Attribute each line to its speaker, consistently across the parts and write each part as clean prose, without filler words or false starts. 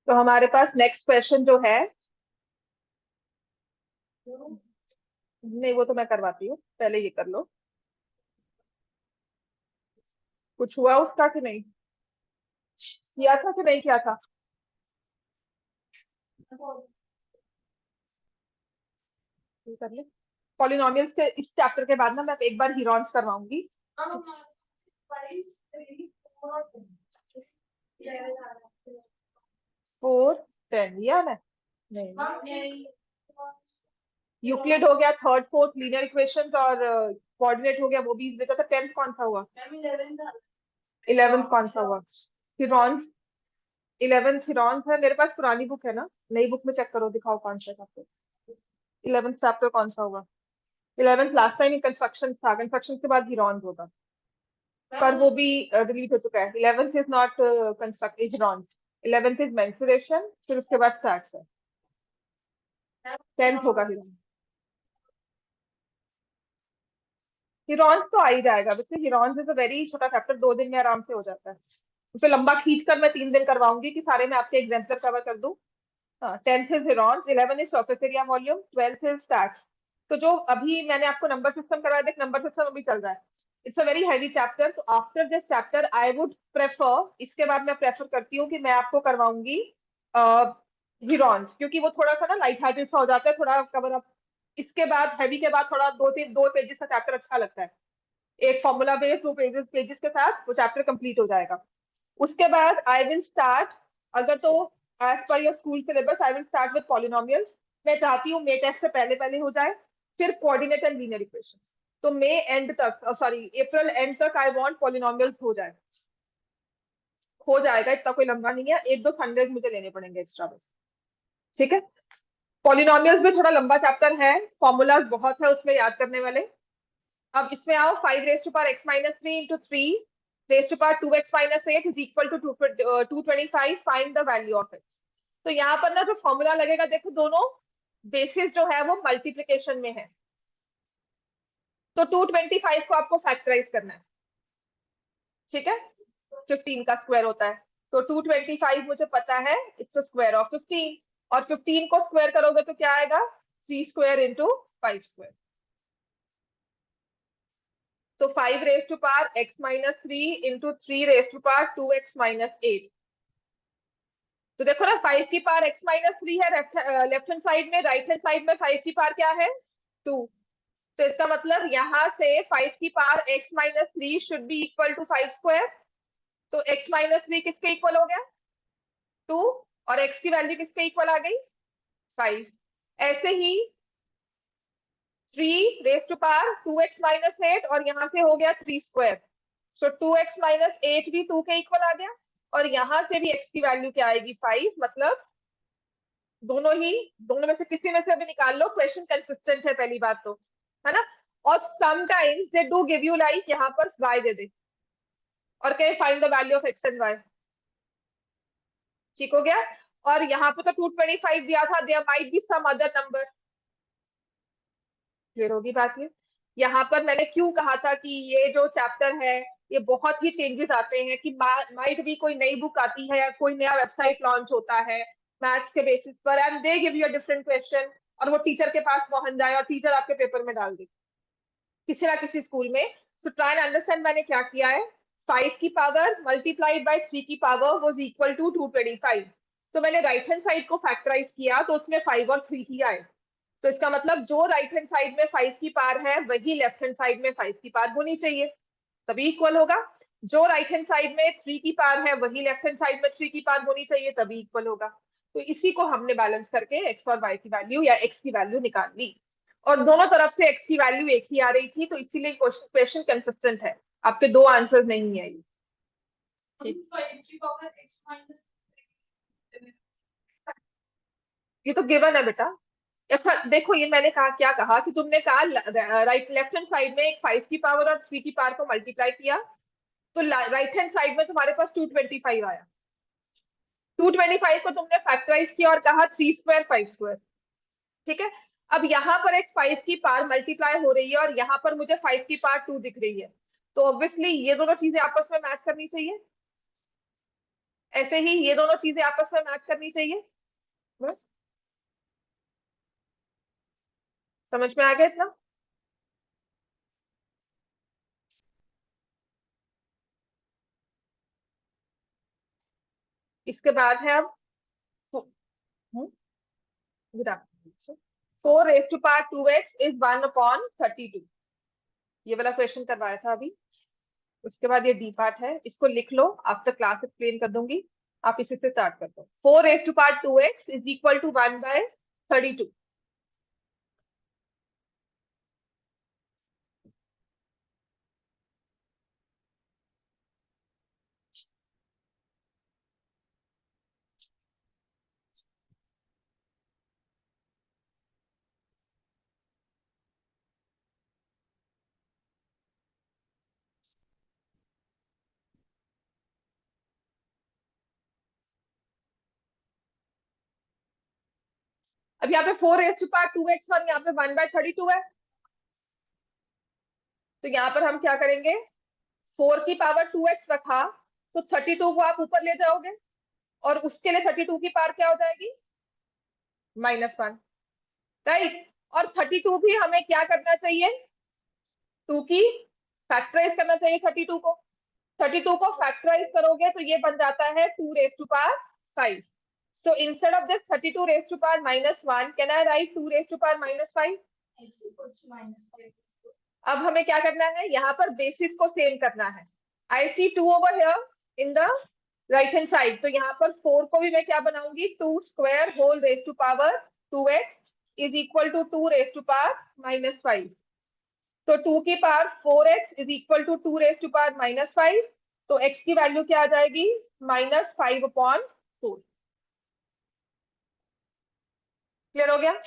Speaker 1: तो हमारे पास next question जो है, नहीं वो तो मैं करवाती हूँ, पहले ये कर लो। कुछ हुआ उसका कि नहीं, किया था कि नहीं किया था? ये कर ले। पॉलिनोमियल्स के इस चैप्टर के बाद ना मैं एक बार हीरोन्स करवाऊंगी। 4 10 याद है? नहीं, यूक्लिड हो गया, थर्ड फोर्थ लीनियर इक्वेशंस, और कोऑर्डिनेट हो गया, वो भी देखा था। 10th कौन सा हुआ? 11th कौन सा हुआ? हीरोन्स। 11th हीरोन्स है मेरे पास, पुरानी बुक है ना, नई बुक में चेक करो, दिखाओ कौन सा है आपको। 11th चैप्टर कौन सा होगा? 11th लास्ट टाइम कंस्ट्रक्शन था, कंस्ट्रक्शन के बाद हीरोन्स होगा, पर वो भी डिलीट हो चुका है। 11th is not construct Heron's, 11th is mensuration, फिर उसके बाद स्टैट्स है। 10th होगा हीरोन्स। हीरोन्स तो आ ही जाएगा बच्चे, हीरोन्स इज अ वेरी छोटा चैप्टर, 2 दिन में आराम से हो जाता है। उसे लंबा खींच कर मैं 3 दिन करवाऊंगी कि सारे मैं आपके एग्जाम्पल कवर कर दूं। हाँ, 10th is Heron's, 11 is surface area volume, 12th is stats. तो जो अभी मैंने आपको नंबर सिस्टम करवाया, देख नंबर सिस्टम अभी चल रहा है। It's a very heavy chapter, तो after this chapter I would prefer, इसके बाद मैं प्रेफर करती हूँ कि मैं आपको करवाऊंगी हीरोन्स, क्योंकि वो थोड़ा सा ना लाइट हार्टेड सा हो जाता है, थोड़ा कवर अप। इसके बाद हैवी के बाद थोड़ा 2 पेजेस का चैप्टर अच्छा लगता है। एक फॉर्मूला बेस्ड 2 पेजेस पेजेस के साथ वो चैप्टर कंप्लीट हो जाएगा। उसके बाद आई विल स्टार्ट, अगर तो as per your school syllabus I will start with polynomials. मैं चाहती हूँ मे टेस्ट से पहले पहले हो जाए, फिर कोऑर्डिनेट एंड लीनियर इक्वेशंस। तो मई एंड तक, सॉरी अप्रैल एंड तक आई वांट पॉलिनोमियल्स हो जाए। हो जाएगा, इतना कोई लंबा नहीं है, 1 2 संडेज मुझे लेने पड़ेंगे एक्स्ट्रा बस। ठीक है। पॉलिनोमियल्स भी थोड़ा लंबा चैप्टर है, फॉर्मूलाज बहुत है उसमें याद करने वाले। अब इसमें आओ, 5 raised to power x minus 3 into 3 raised to power 2x minus 8 is equal to 225, find the value of x। तो यहाँ पर ना जो फॉर्मूला लगेगा, देखो दोनों बेसिस जो है वो मल्टीप्लीकेशन में है, तो 225 को आपको फैक्टराइज करना है। ठीक है, 15 का स्क्वायर होता है, तो 225 मुझे पता है, इट्स स्क्वायर ऑफ 15। और 15 को स्क्वायर करोगे तो क्या आएगा? 3 स्क्वायर इंटू 5 स्क्वायर। तो 5 raised to power x minus 3 into 3 raised to power 2x minus 8। तो देखो ना, 5 की पावर x माइनस 3 है लेफ्ट हैंड साइड में, राइट हैंड साइड में 5 की पावर क्या है? 2। तो इसका मतलब यहाँ से 5 की power x minus 3 should be equal to 5 square. तो x माइनस 3 किसके इक्वल हो गया? 2। और x की वैल्यू किसके इक्वल आ गई? 5। ऐसे ही 3 raise to power 2x minus 8, और यहाँ से हो गया 3 स्क्वायर। सो 2x माइनस 8 भी 2 के इक्वल आ गया, और यहाँ से भी x की वैल्यू क्या आएगी? 5। मतलब दोनों में से किसी में से अभी निकाल लो, क्वेश्चन कंसिस्टेंट है पहली बात तो, है ना। और sometimes they do give you like यहाँ पर y दे दे और कहे find the value of x and y। ठीक हो गया। और यहाँ पे तो 225 दिया था, there might be some other number. Clear होगी बात ये? यहाँ पर मैंने क्यों कहा था कि ये जो चैप्टर है, ये बहुत ही चेंजेस आते हैं, कि माइट भी कोई नई बुक आती है या कोई नया वेबसाइट लॉन्च होता है मैथ्स के बेसिस पर, and they give you a different question, और वो टीचर के पास पहुंच जाए और टीचर आपके पेपर में डाल दे किसी ना किसी स्कूल में। सो ट्राई एंड अंडरस्टैंड मैंने क्या किया है। 5 की पावर मल्टीप्लाइड बाय 3 की पावर वाज इक्वल टू 225। तो मैंने राइट हैंड साइड को फैक्टराइज किया, तो उसमें 5 और 3 ही आए। तो इसका मतलब जो राइट हैंड साइड में 5 की पावर है, वही लेफ्ट हैंड साइड में 5 की पावर होनी चाहिए, तभी इक्वल होगा। जो राइट हैंड साइड में 3 की पावर है, वही लेफ्ट हैंड साइड में 3 की पावर होनी चाहिए, तभी इक्वल होगा। तो इसी को हमने बैलेंस करके एक्स और वाई की वैल्यू या एक्स की वैल्यू निकाल ली, और दोनों तरफ से एक्स की वैल्यू एक ही आ रही थी, तो इसीलिए क्वेश्चन कंसिस्टेंट है। आपके दो आंसर नहीं है ये तो गिवन है बेटा। अच्छा देखो, ये मैंने कहा, क्या कहा कि तुमने कहा राइट लेफ्ट हैंड साइड में एक 5 की पावर और 3 की पावर को मल्टीप्लाई किया, तो राइट हैंड साइड में तुम्हारे पास 225 आया। 225 को तुमने फैक्टराइज किया और कहा 3 स्क्वायर 5 स्क्वायर। ठीक है। अब यहाँ पर एक 5 की पावर मल्टीप्लाई हो रही है, और यहाँ पर मुझे 5 की पावर 2 दिख रही है, तो ऑब्वियसली ये दोनों चीजें आपस में मैच करनी चाहिए। ऐसे ही ये दोनों चीजें आपस में मैच करनी चाहिए। बस समझ में आ गया इतना। इसके बाद है अब good afternoon. 4 raised to power 2x is 1/32। ये वाला क्वेश्चन करवाया था अभी। उसके बाद ये डी पार्ट है, इसको लिख लो, आफ्टर क्लास एक्सप्लेन कर दूंगी। आप इसी से स्टार्ट कर दो। 4 raised to power 2x is equal to 1/32। अब यहाँ पे 4 raised to power 2x और यहाँ पे 1/32 है। तो यहाँ पर हम क्या करेंगे, 4 की पावर 2x रखा, तो 32 को आप ऊपर ले जाओगे, और उसके लिए 32 की पावर क्या हो जाएगी, -1। राइट। और 32 भी हमें क्या करना चाहिए, 2 की फैक्टराइज करना चाहिए 32 को। 32 को फैक्टराइज करोगे तो ये बन जाता है 2 raised to power 5। So instead of this 32 raised to power -1, can I write 2 raised to power -5? X equals to -5। अब हमें क्या करना है, यहाँ पर बेसिस को सेम करना है। आई सी 2 over here in the right hand side, तो यहाँ पर 4 को भी मैं क्या बनाऊंगी, 2² whole raise to power 2x is equal to 2 raise to power -5। तो 2 की पावर 4x is equal to 2 raise to power -5। तो x की वैल्यू क्या आ जाएगी, -5/4। क्लियर हो गया।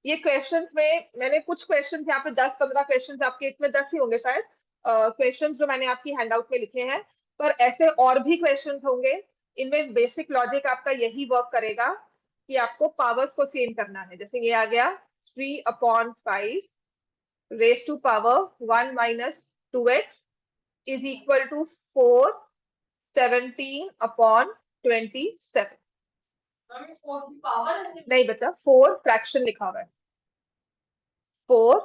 Speaker 1: ये क्वेश्चंस में मैंने कुछ क्वेश्चंस यहाँ पे 10-15 क्वेश्चंस, आपके इसमें 10 ही होंगे शायद क्वेश्चंस जो मैंने आपकी हैंडआउट में लिखे हैं, पर ऐसे और भी क्वेश्चंस होंगे। इनमें बेसिक लॉजिक आपका यही वर्क करेगा कि आपको पावर्स को सेम करना है। जैसे ये आ गया 3/5 raise to power 1 - 2x is equal to 4 17/27। नहीं बचा, 4 फ्रैक्शन लिखा हुआ है, 4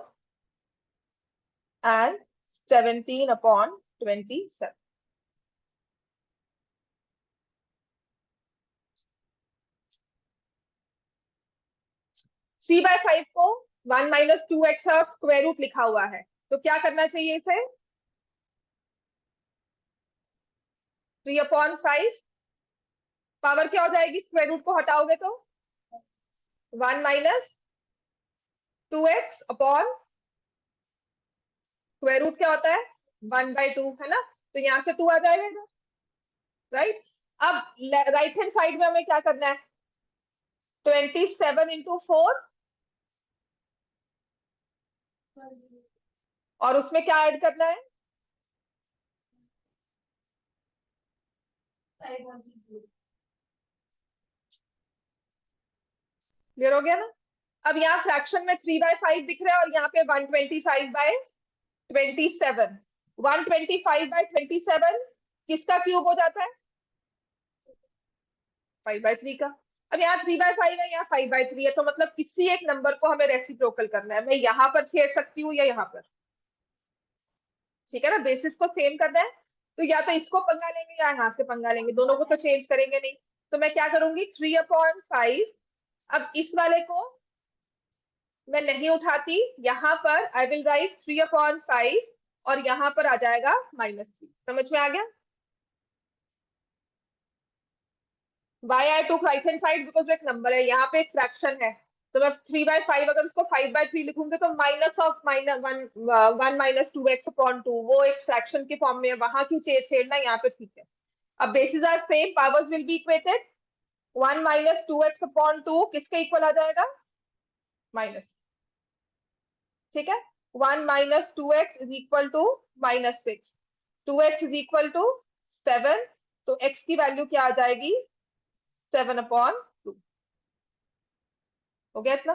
Speaker 1: and 17/27। 3/5 को 1 - 2x है और स्क्वायर रूट लिखा हुआ है, तो क्या करना चाहिए इसे, 3/5 पावर क्या हो जाएगी, स्क्वायर रूट को हटाओगे तो 1 - 2x अपॉन स्क्वायर रूट क्या होता है 1/2, है ना। तो यहाँ से 2 आ जाएगा, राइट। अब राइट हैंड साइड में हमें क्या करना है, 27 × 4, और उसमें क्या ऐड करना है, क्लियर हो गया ना। अब यहाँ फ्रैक्शन में 3/5 दिख रहा है और यहाँ पे 125/27। 125/27 किसका क्यूब हो जाता है, 5/3 का। अब यहाँ 3/5 है, यहाँ 5/3 है, तो मतलब किसी एक नंबर को हमें रेसिप्रोकल करना है। मैं यहाँ पर छेड़ सकती हूँ या यहाँ पर, ठीक है ना, बेसिस को सेम करना है। तो या तो इसको पंगा लेंगे या यहाँ से पंगा लेंगे, दोनों को तो चेंज करेंगे नहीं। तो मैं क्या करूंगी, 3/5। अब इस वाले को मैं नहीं उठाती, यहाँ पर आई विल राइट 3/5 और यहाँ पर आ जाएगा -3। समझ में आ गया। वाई आई टूक राइट हैंड साइड, बिकॉज एक नंबर है, यहाँ पे एक फ्रैक्शन है। तो मैं 3/5 अगर उसको 5/3 लिखूंगी तो -1 - 2x/2 वो एक फ्रैक्शन के फॉर्म में है, वहां क्यों छेड़ना, यहाँ पे ठीक है। अब basis are same, powers will be equated. 1 - 2x/2 किसके इक्वल आ जाएगा, माइनस, ठीक है। 1 - 2x is equal to -6, 2x is equal to 7। तो x की वैल्यू क्या आ जाएगी, 7/2। हो गया इतना।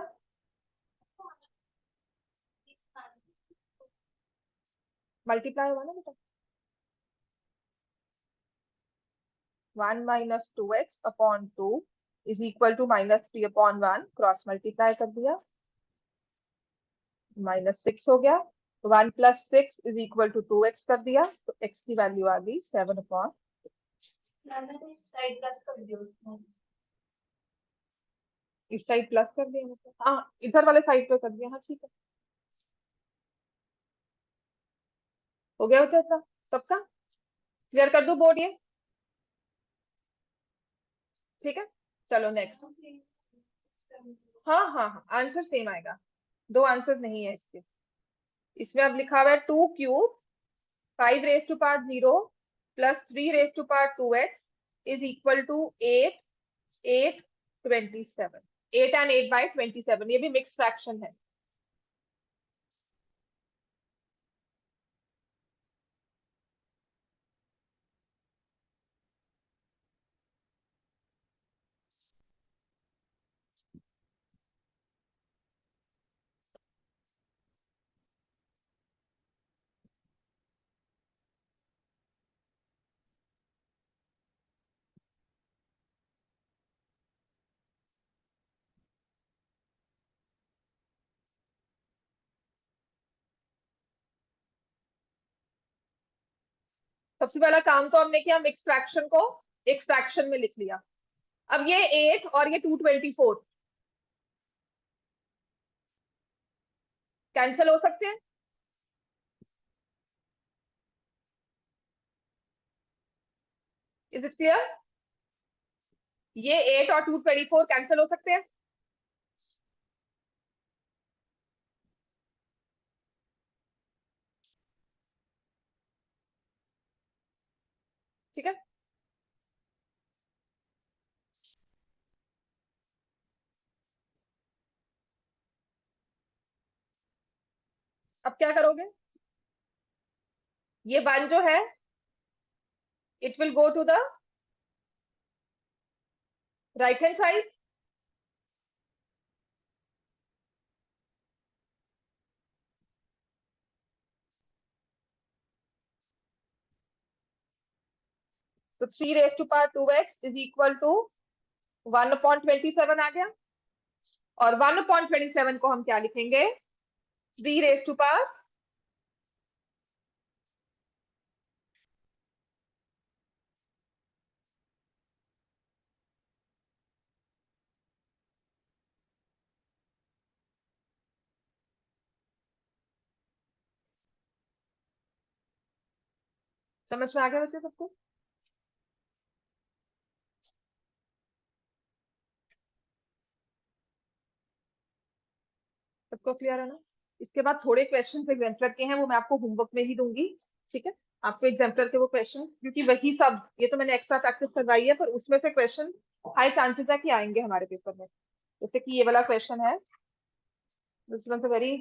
Speaker 1: मल्टीप्लाई हुआ ना बेटा, 1 minus 2x upon 2 is equal to minus 3 upon 1, cross multiply कर दिया, -6 हो गया। 1 plus 6 is equal to 2x कर दिया, तो x की वैल्यू आ गई 7 अपॉन, इस साइड प्लस कर दिया, मतलब हाँ इधर वाले साइड पे कर दिया, हाँ ठीक है, हो गया होता था सबका। क्लियर कर दो बोर्ड ये, ठीक है। चलो नेक्स्ट। हाँ हाँ हाँ, आंसर सेम आएगा, दो आंसर नहीं है इसके। इसमें अब लिखा हुआ है 2 cube 5 raise to power 0 plus 3 raise to power 2x is equal to 8, 8, 27, 8 and 8/27, ये भी मिक्स फ्रैक्शन है। सबसे पहला काम तो हमने किया, मिक्स फ्रैक्शन को एक फ्रैक्शन में लिख लिया। अब ये 8 और ये 224 कैंसिल हो सकते हैं, इज इट क्लियर? ये 8 और 224 कैंसिल हो सकते हैं। ठीक है, अब क्या करोगे, ये 1 जो है it will go to the right hand side, तो 3 raise to power 2x is equal to 1/27 आ गया। और 1/27 को हम क्या लिखेंगे, 3 रेज टू पावर, समझ में आ गया बच्चे सबको? सबको क्लियर है ना? इसके बाद थोड़े क्वेश्चंस एग्जाम्पलर के हैं, वो मैं आपको होमवर्क में ही दूंगी, ठीक है। आपको एग्जाम्पलर के वो क्वेश्चंस, क्योंकि वही सब, ये तो मैंने एक्स्ट्रा प्रैक्टिस करवाई है, पर उसमें से क्वेश्चन हाई चांसेस है कि आएंगे हमारे पेपर में। जैसे कि ये वाला क्वेश्चन है, this was a very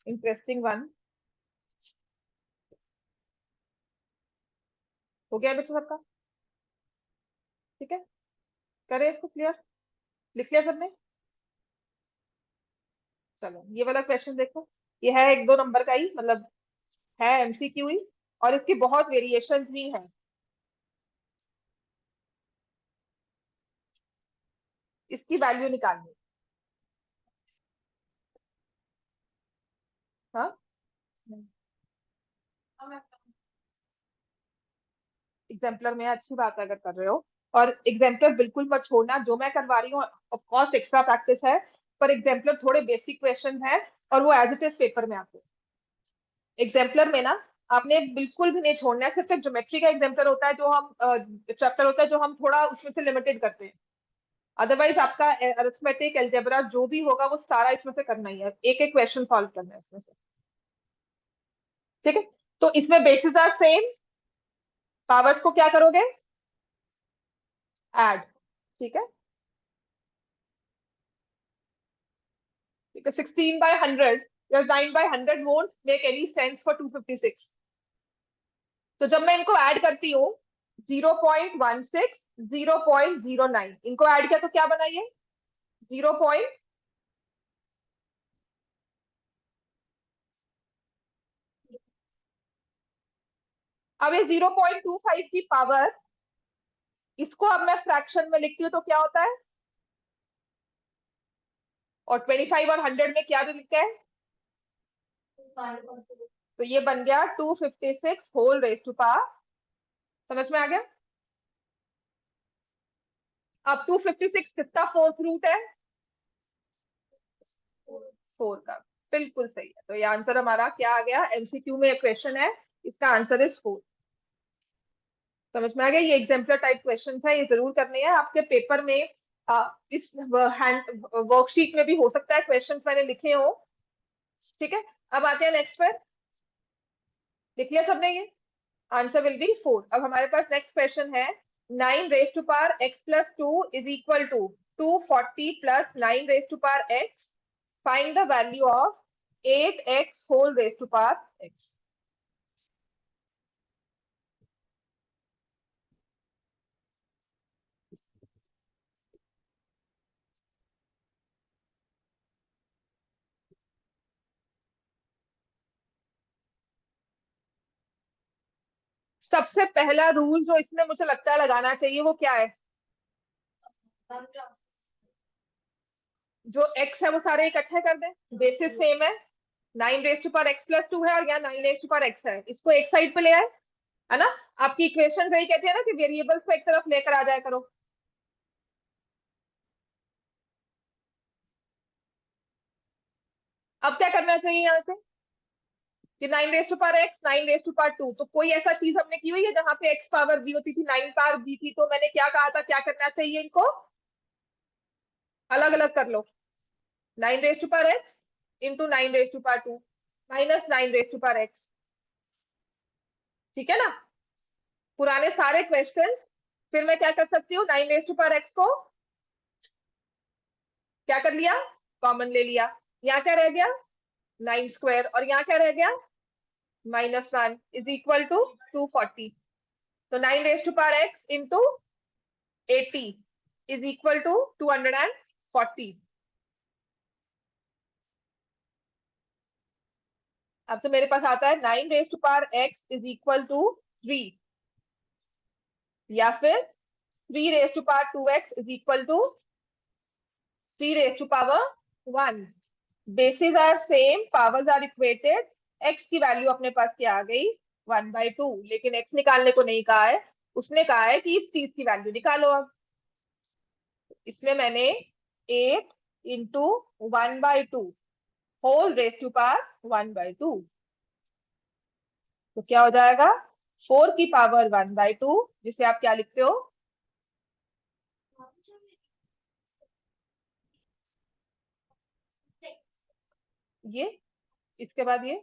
Speaker 1: interesting one. हो गया बच्चों सबका? ठीक है, करें इसको क्लियर, लिख लिया सबने? चलो ये वाला क्वेश्चन देखो, ये है 1-2 नंबर का ही, मतलब है एमसीक्यू ही, और इसकी बहुत वेरिएशन भी है। इसकी वैल्यू निकालनी, हाँ। एग्जाम्पलर में अच्छी बात है अगर कर रहे हो, और एग्जाम्पलर बिल्कुल मत छोड़ना, जो मैं करवा रही हूँ ऑफ कोर्स एक्स्ट्रा प्रैक्टिस है, पर एग्जाम्पलर थोड़े बेसिक क्वेश्चन है और वो एज इट इज पेपर में आते हैं। एग्जाम्पलर में ना आपने बिल्कुल भी नहीं छोड़ना है, सिर्फ एक ज्योमेट्री का एग्जाम्पलर होता है जो हम चैप्टर होता है जो हम थोड़ा उसमें से लिमिटेड करते हैं। अदरवाइज आपका अरिथमेटिक अलजेब्रा जो भी होगा वो सारा इसमें से करना ही है, एक एक क्वेश्चन सॉल्व करना है इसमें से, ठीक है। तो इसमें बेसिस आर सेम, पावर्स को क्या करोगे, ऐड, ठीक है। ठीक है, 16/100 या 9/100 won't make any sense for 256। तो जब मैं इनको ऐड करती हूँ, 0.16, 0.09, इनको ऐड किया तो क्या बना ये, 0. अब ये 0.25 की पावर इसको अब मैं फ्रैक्शन में लिखती हूँ तो क्या होता है, और 25 और 100 में क्या लिखा है, तो ये बन गया 256 होल रेज टू पावर। समझ में आ गया। अब 256 किसका फोर्थ रूट है, 4 का। बिल्कुल सही है। तो ये आंसर हमारा क्या आ गया, एमसीक्यू में क्वेश्चन है, इसका आंसर इज 4। समझ में आ गया। ये एग्जाम्पलर टाइप क्वेश्चन है, ये जरूर करने हैं आपके पेपर में। इस हैंड वर्कशीट में भी हो सकता है क्वेश्चंस मैंने लिखे हो। ठीक है, अब आते हैं नेक्स्ट पर। लिख लिया सबने ये, आंसर विल बी 4। अब हमारे पास नेक्स्ट क्वेश्चन है, 9 raise to power x plus 2 is equal to 240 plus 9 raise to power x, find the value of 8x whole raise to power x। सबसे पहला रूल जो इसमें मुझे लगता है लगाना चाहिए वो क्या है, जो x है वो सारे इकट्ठे कर दें, बेसिस सेम है। 9 raise to power x plus 2 है और यहाँ 9 रेज टू पावर x है, इसको एक साइड पे ले आए, है ना। आपकी इक्वेशन यही कहती है ना कि वेरिएबल्स को एक तरफ लेकर आ जाया करो। अब क्या करना चाहिए यहाँ से, कि 9 raise to power x 9 raise to power 2, तो कोई ऐसा चीज हमने की हुई है जहां पे x पावर दी होती थी, 9 पावर दी थी, तो मैंने क्या कहा था, क्या करना चाहिए, इनको अलग अलग कर लो। 9 raise to power x into 9 raise to power 2 minus 9 raise to power x। ठीक है ना। पुराने सारे क्वेश्चंस, फिर मैं क्या कर सकती हूँ, 9 रेज टू पावर x को क्या कर लिया, कॉमन ले लिया। यहाँ क्या रह गया, 9 स्क्वायर, और यहाँ क्या रह गया, -1 इज इक्वल टू 240। तो 9 raise to power x into 80 is equal to 240। अब तो मेरे पास आता है 9 raise to power x is equal to 3, या फिर 3 raise to power 2x is equal to 3 raise to power 1। Basis are same, powers are equated, x की value अपने पास क्या आ गई, 1/2। लेकिन x निकालने को नहीं कहा है, उसने कहा है कि इस चीज की वैल्यू निकालो। अब इसमें मैंने 8 into 1/2 whole raise to power 1/2, तो क्या हो जाएगा, 4 की पावर 1/2, जिसे आप क्या लिखते हो, ये, इसके बाद ये,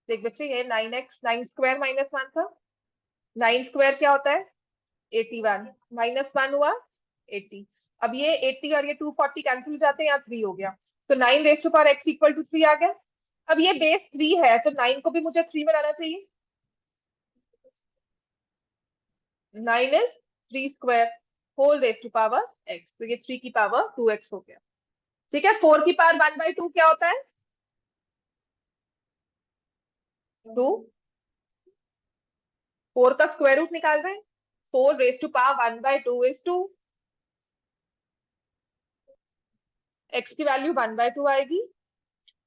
Speaker 1: देख बच्चे, ये 9x 9 स्क्वायर -1 था, 9 स्क्वायर क्या होता है 81, -1 हुआ 80। अब ये 80 और ये 240 कैंसिल हो जाते हैं, यहाँ 3 हो गया, तो 9 raise to power x equal to 3 आ गया। अब ये बेस 3 है, तो 9 को भी मुझे 3 में लाना चाहिए। 9 is 3 square whole raise to power x, तो ये 3 की पावर 2x हो गया। ठीक है, 4 की पावर 1/2 क्या होता है, 2। 4 का स्क्वायर रूट निकाल रहे हैं, 4 raise to power 1/2 is 2, x की वैल्यू 1/2 आएगी,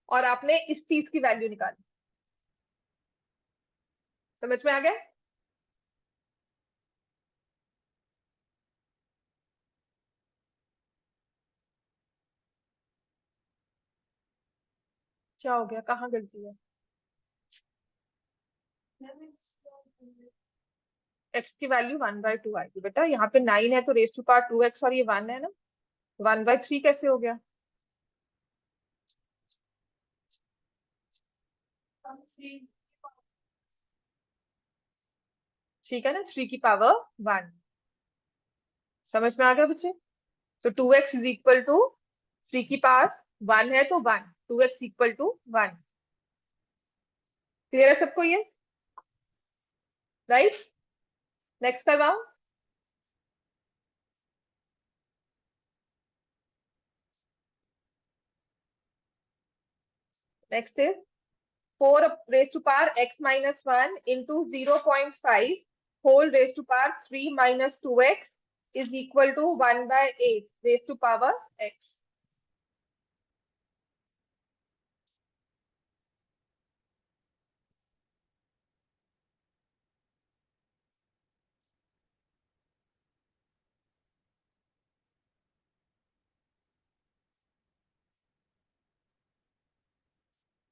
Speaker 1: और आपने इस चीज की वैल्यू निकाली। समझ में आ गया। क्या हो गया, कहाँ गलती है, x की वैल्यू 1/2 आएगी बेटा, यहाँ पे 9 है तो रेज टू पावर 2x, और ये 1 है ना, 1/3 कैसे हो गया, ठीक है ना, 3 की पावर 1। समझ में आ गया बच्चे। तो 2x इज इक्वल टू 3 की पावर 1 है तो 1, 2x इक्वल टू 1। क्लियर है सबको ये, राइट। नेक्स्ट करवाओ। Next is 4 raise to power x -1 into 0.5 whole raised to power 3 minus 2x is equal to 1 by 8 raised to power x.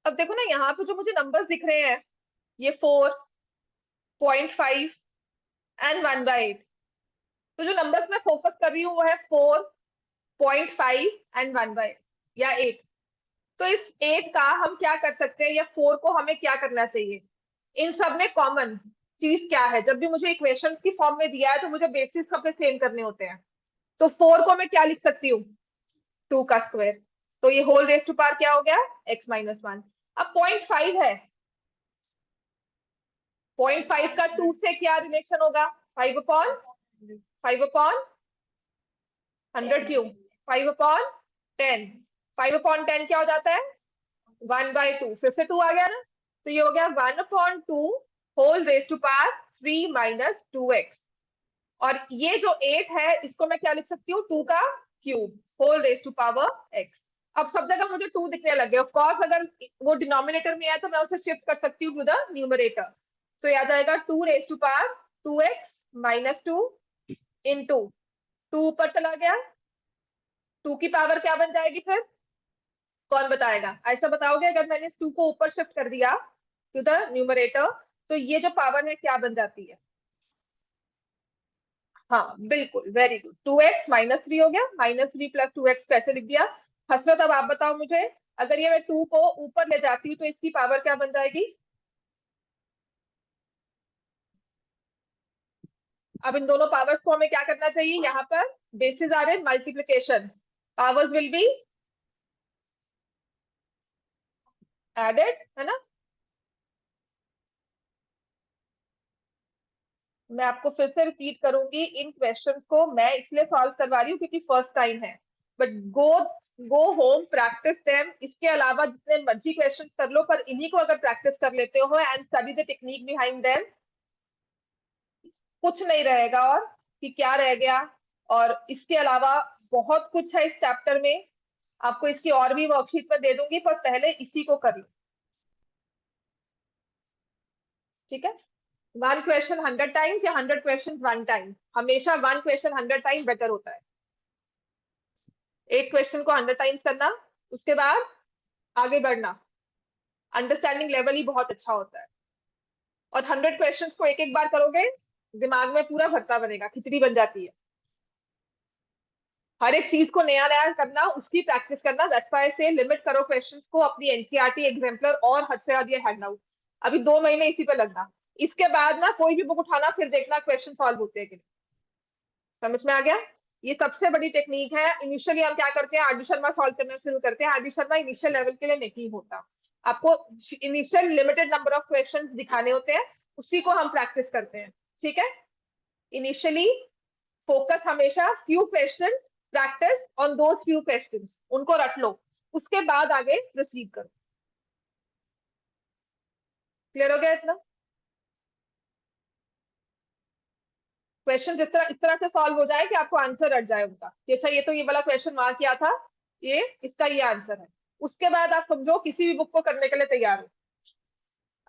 Speaker 1: अब देखो ना, यहाँ पे जो मुझे नंबर्स दिख रहे हैं, ये 4, 0.5 एंड 1 by 8. तो जो नंबर्स मैं फोकस कर रही हूँ वो है 4, 0.5 एंड 1 by 8 या 8. तो इस 8 का हम क्या कर सकते हैं, या 4 को हमें क्या करना चाहिए? इन सब में कॉमन चीज क्या है? जब भी मुझे इक्वेशंस की फॉर्म में दिया है तो मुझे बेसिस अपने सेम करने होते हैं. तो 4 को मैं क्या लिख सकती हूँ? 2 का स्क्वायर. तो ये होल रेस टू पावर क्या हो गया? x minus 1. अब 0.5 है, 0.5 का 2 से क्या रिलेशन होगा? 5 अपॉन 100 क्यों? 5 अपॉन 10. 5 अपॉन 10 क्या हो जाता है? 1 by 2. फिर से 2 आ गया ना, तो ये हो गया 1 upon 2 whole raise to power 3 minus 2x. और ये जो 8 है इसको मैं क्या लिख सकती हूँ? 2 का cube whole raise to power x. अब सब जगह मुझे 2 दिखने लगे. ऑफ कोर्स अगर वो डिनोमिनेटर में है तो मैं उसे शिफ्ट कर सकती हूँ टू द न्यूमरेटर. तो याद जाएगा 2 raise to power 2x minus 2 into 2 ऊपर चला गया, 2 की पावर क्या बन जाएगी फिर? कौन बताएगा? ऐसा बताओगे अगर मैंने इस 2 को ऊपर शिफ्ट कर दिया टू द न्यूमरेटर तो ये जो पावर है क्या बन जाती है? हाँ बिल्कुल, वेरी गुड. 2x माइनस 3 हो गया. माइनस 3 प्लस 2x कैसे लिख दिया? हसरत अब आप बताओ मुझे, अगर ये मैं 2 को ऊपर ले जाती हूँ तो इसकी पावर क्या बन जाएगी? अब इन दोनों पावर्स को हमें क्या करना चाहिए? यहाँ पर बेसिस आ रहे हैं multiplication, powers will be added, है ना? मैं आपको फिर से रिपीट करूंगी, इन क्वेश्चंस को मैं इसलिए सॉल्व करवा रही हूँ क्योंकि फर्स्ट टाइम है. But go home, practice them. इसके अलावा जितने मर्जी क्वेश्चंस कर लो, पर इन्हीं को अगर प्रैक्टिस कर लेते हो and study the technique behind them, कुछ नहीं रहेगा. और कि क्या रह गया? और इसके अलावा बहुत कुछ है इस चैप्टर में. आपको इसकी और भी वर्कशीट में दे दूंगी, पर पहले इसी को कर लो. ठीक है? 1 क्वेश्चन 100 टाइम्स या 100 क्वेश्चन 1 टाइम? हमेशा 1 क्वेश्चन 100 टाइम बेटर होता है. 8 क्वेश्चन को 100 टाइम्स करना, उसके बाद आगे बढ़ना. अंडरस्टैंडिंग लेवल ही बहुत अच्छा होता है. और 100 क्वेश्चंस को एक एक बार करोगे, दिमाग में पूरा भरता बनेगा, खिचड़ी बन जाती है. हर एक चीज को नया नया करना, उसकी प्रैक्टिस करना. दैट्स व्हाई से लिमिट करो क्वेश्चंस को. अपनी एनसीईआरटी एग्जाम्पलर और हद से ज्यादा हैंड आउट. अभी 2 महीने इसी पे लगना. इसके बाद ना कोई भी बुक उठाना, फिर देखना क्वेश्चन सॉल्व होते हैं कि नहीं. समझ में आ गया? ये सबसे बड़ी टेक्निक है. इनिशियली हम क्या करते हैं? आरडी शर्मा सॉल्व करना शुरू करते हैं. आरडी शर्मा इनिशियल लेवल के लिए नहीं होता. आपको initial limited number of questions दिखाने होते हैं, उसी को हम प्रैक्टिस करते हैं. ठीक है? इनिशियली फोकस हमेशा few questions, practice on those few questions, उनको रख लो. उसके बाद आगे प्रोसीड करो. क्लियर हो गया इतना? क्वेश्चन इस तरह से सॉल्व हो जाए कि आपको आंसर रट जाए उनका, कि अच्छा ये तो ये वाला क्वेश्चन वहां किया था, ये इसका ये आंसर है. उसके बाद आप समझो किसी भी बुक को करने के लिए तैयार हो.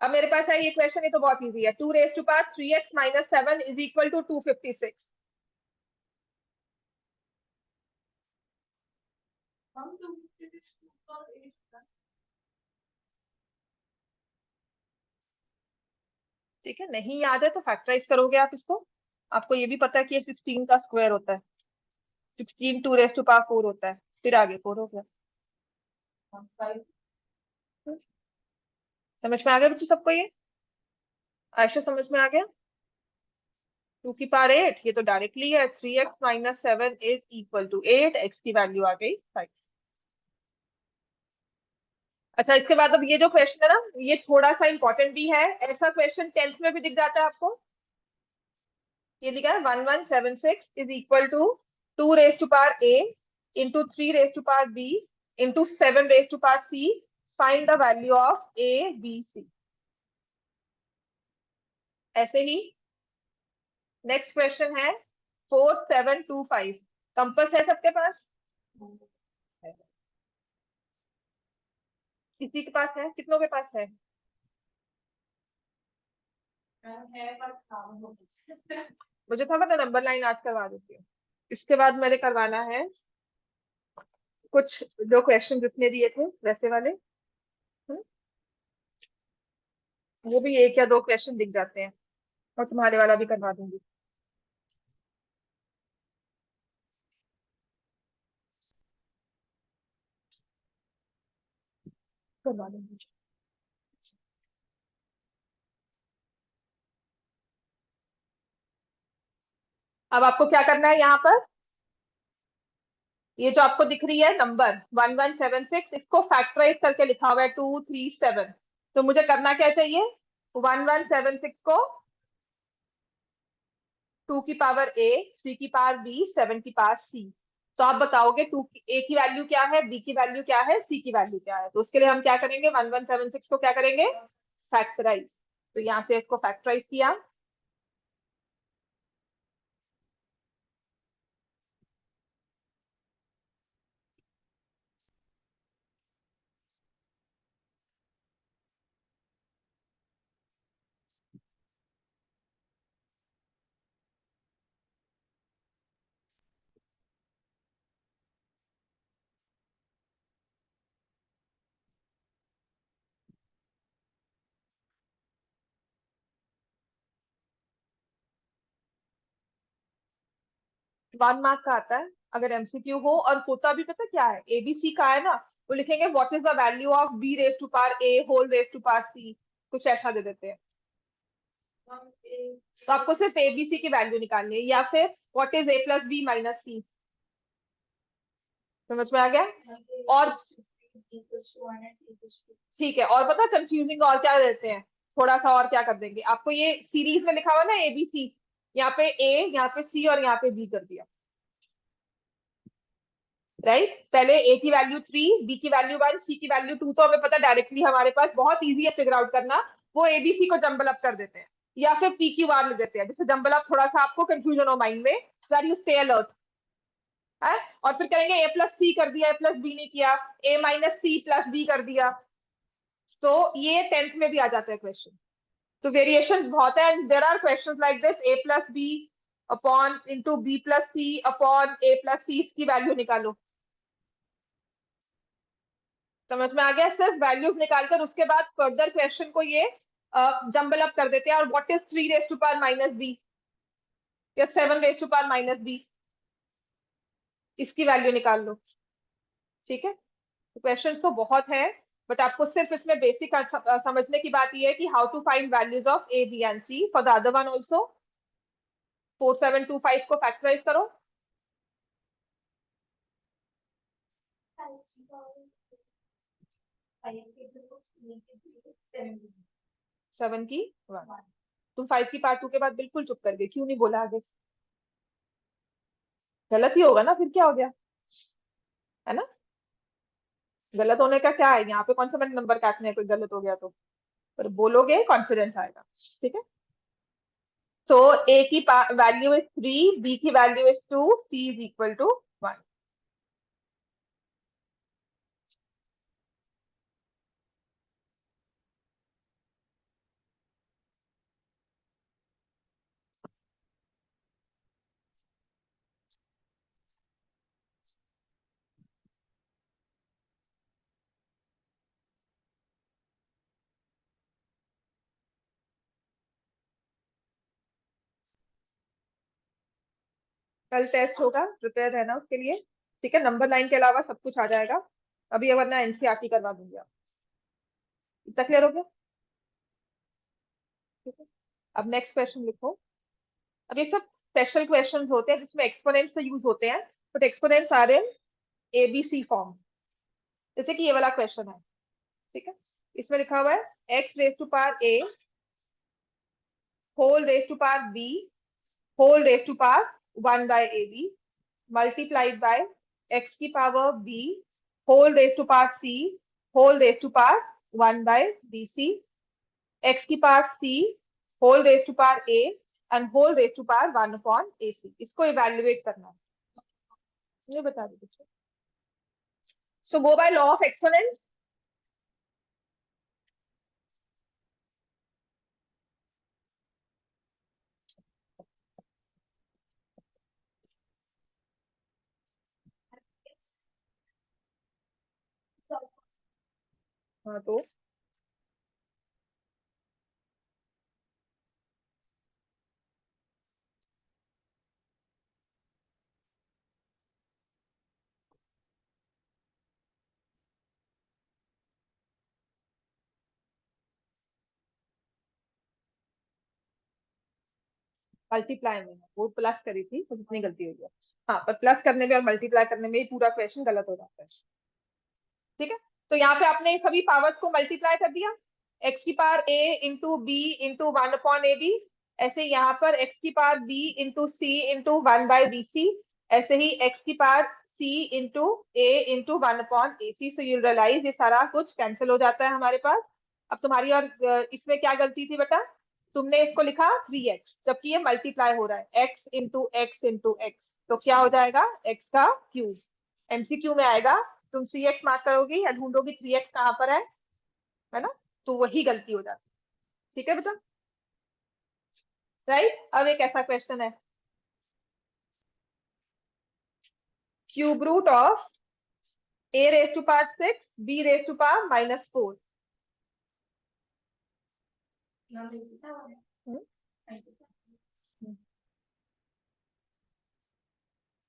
Speaker 1: अब मेरे पास है ये क्वेश्चन, ये तो बहुत इजी है. 2 raise to power 3x minus 7 is equal to 256. ठीक है? नहीं याद है तो फैक्टराइज करोगे आप इसको. आपको ये भी पता है कि ये 16 का स्क्वायर होता है. 16 2 रेज टू पावर 4 होता है. फिर आगे 4 हो गया. समझ में आ गया बच्चे सबको? ये आयशा समझ में आ गया? 2 की पावर 8, ये तो डायरेक्टली है. 3x minus 7 is equal to 8. x की वैल्यू आ गई 5. अच्छा, इसके बाद अब ये जो क्वेश्चन है ना, ये थोड़ा सा इंपॉर्टेंट भी है. ऐसा क्वेश्चन 10th में भी दिख जाता है आपको. ये लिखा है 1176 is equal to 2 raise to power a into 3 raise to power b into 7 raise to power c. Find the value of a b c. ऐसे ही नेक्स्ट क्वेश्चन है 4725। कंपास है सबके पास? किसी के पास है? कितनों के पास है? मुझे था पता, नंबर लाइन आज करवा देती हूँ। इसके बाद मैंने करवाना है कुछ जो क्वेश्चन जितने दिए थे वैसे वाले। हम्म, वो भी एक या दो क्वेश्चन दिख जाते हैं, और तुम्हारे वाला भी करवा दूंगी। करवा दूंगी। अब आपको क्या करना है यहाँ पर? ये जो आपको दिख रही है नंबर 1176, इसको फैक्टराइज करके लिखा हुआ है 237। तो मुझे करना क्या चाहिए? 1176 को 2 की पावर a, 3 की पावर b, 7 की पावर c। तो आप बताओगे टू a की वैल्यू क्या है, b की वैल्यू क्या है, c की वैल्यू क्या है। तो उसके लिए हम क्या करेंगे? 1176 को क्या करेंगे? फैक्टराइज। तो यहाँ से इसको फैक्टराइज किया। 1 मार्क का आता है अगर एमसीक्यू हो। और होता भी पता क्या है, एबीसी का है ना, वो लिखेंगे what is the value of B raise to power A whole raise to power C, कुछ ऐसा दे देते हैं। तो आपको सिर्फ एबीसी की वैल्यू निकालनी है, या फिर what is A plus B minus C. समझ में आ गया? और ठीक है, और पता कंफ्यूजिंग और क्या देते हैं, थोड़ा सा और क्या कर देंगे आपको, ये सीरीज में लिखा हुआ ना एबीसी, यहाँ पे ए, यहाँ पे सी और यहाँ पे बी कर दिया। राइट, पहले ए की वैल्यू 3, बी की वैल्यू 1, सी की वैल्यू 2, तो हमें पता डायरेक्टली हमारे पास बहुत इजी है फिगर आउट करना। वो एबीसी को जंबल अप कर देते हैं, या फिर पी क्यू आर ले देते हैं, जिससे जंबल अप थोड़ा सा आपको कंफ्यूजन हो माइंड में, दैट यू स्टे अलर्ट है। और फिर करेंगे ए प्लस सी कर दिया, ए प्लस बी नहीं किया, ए माइनस सी प्लस बी कर दिया। तो ये 10th में भी आ जाता है क्वेश्चन। तो वेरिएशंस बहुत है, and there are questions like this, A plus B upon into B plus C upon A plus C, इसकी वैल्यू निकालो। समझ में आ गया? सिर्फ वैल्यूज निकालकर उसके बाद फर्दर क्वेश्चन को ये जंबल अप कर देते हैं। और what is 3 raise to power minus b या 7 raise to power minus b, इसकी वैल्यू निकाल लो। ठीक है, तो क्वेश्चन तो बहुत है, बट आपको सिर्फ इसमें बेसिक समझने की बात यह है कि how to find values of a B and c. For the other one also 4725 को फैक्टराइज करो। 7 की 1। तुम 5 की पावर 2 के बाद बिल्कुल चुप कर गए, क्यों नहीं बोला आगे? गलत ही होगा ना, फिर क्या हो गया, है ना? गलत होने का क्या है, यहाँ पे कौन सा मैंने नंबर काटने हैं कोई गलत हो गया तो। पर बोलोगे कॉन्फिडेंस आएगा। ठीक है, सो ए की वैल्यू इज 3, बी की value is 2, c is equal to 1। कल टेस्ट होगा, प्रिपेयर रहना उसके लिए। ठीक है, नंबर लाइन के अलावा सब कुछ आ जाएगा अभी, वरना एनसीईआरटी करवा दूंगी आप। इतना क्लियर हो गया? ठीक है, अब नेक्स्ट क्वेश्चन लिखो। अब ये सब स्पेशल क्वेश्चन होते हैं जिसमें एक्सपोनेंट्स तो यूज होते हैं, but exponents are in ABC form, जैसे कि ये वाला क्वेश्चन है। ठीक है, इसमें लिखा हुआ है x raise to power A whole raise to power B whole raise to power 1 by A B multiplied by X की power B whole raise to power C whole raise to power 1 by B C, X की power C whole raise to power A and whole raise to power 1/ac। इसको evaluate करना है, ये बता दो बच्चों। So go by law of exponents. हाँ तो मल्टीप्लाई में वो प्लस करी थी, बस इतनी गलती हो गई। हाँ, पर प्लस करने में और मल्टीप्लाई करने में ही पूरा क्वेश्चन गलत हो जाता है। ठीक है, तो यहाँ पे आपने सभी पावर्स को मल्टीप्लाई कर दिया, एक्स की power a into b into 1/ab। ऐसे यहाँ पर x की power b into c into 1/bc। ऐसे ही x की power c into a into 1/ac। So you realise ये सारा कुछ कैंसिल हो जाता है हमारे पास। अब तुम्हारी और इसमें क्या गलती थी बेटा, तुमने इसको लिखा 3x, जबकि ये मल्टीप्लाई हो रहा है x into x into x, तो क्या हो जाएगा x का क्यूब। एमसीक्यू में आएगा, तुम 3x मार्क करोगी या ढूंढोगी 3x कहाँ पर है ना, तो वही गलती हो जाती है। ठीक है बेटा, राइट। अब एक ऐसा क्वेश्चन है, cube root of a raise to power 6 b raise to power -4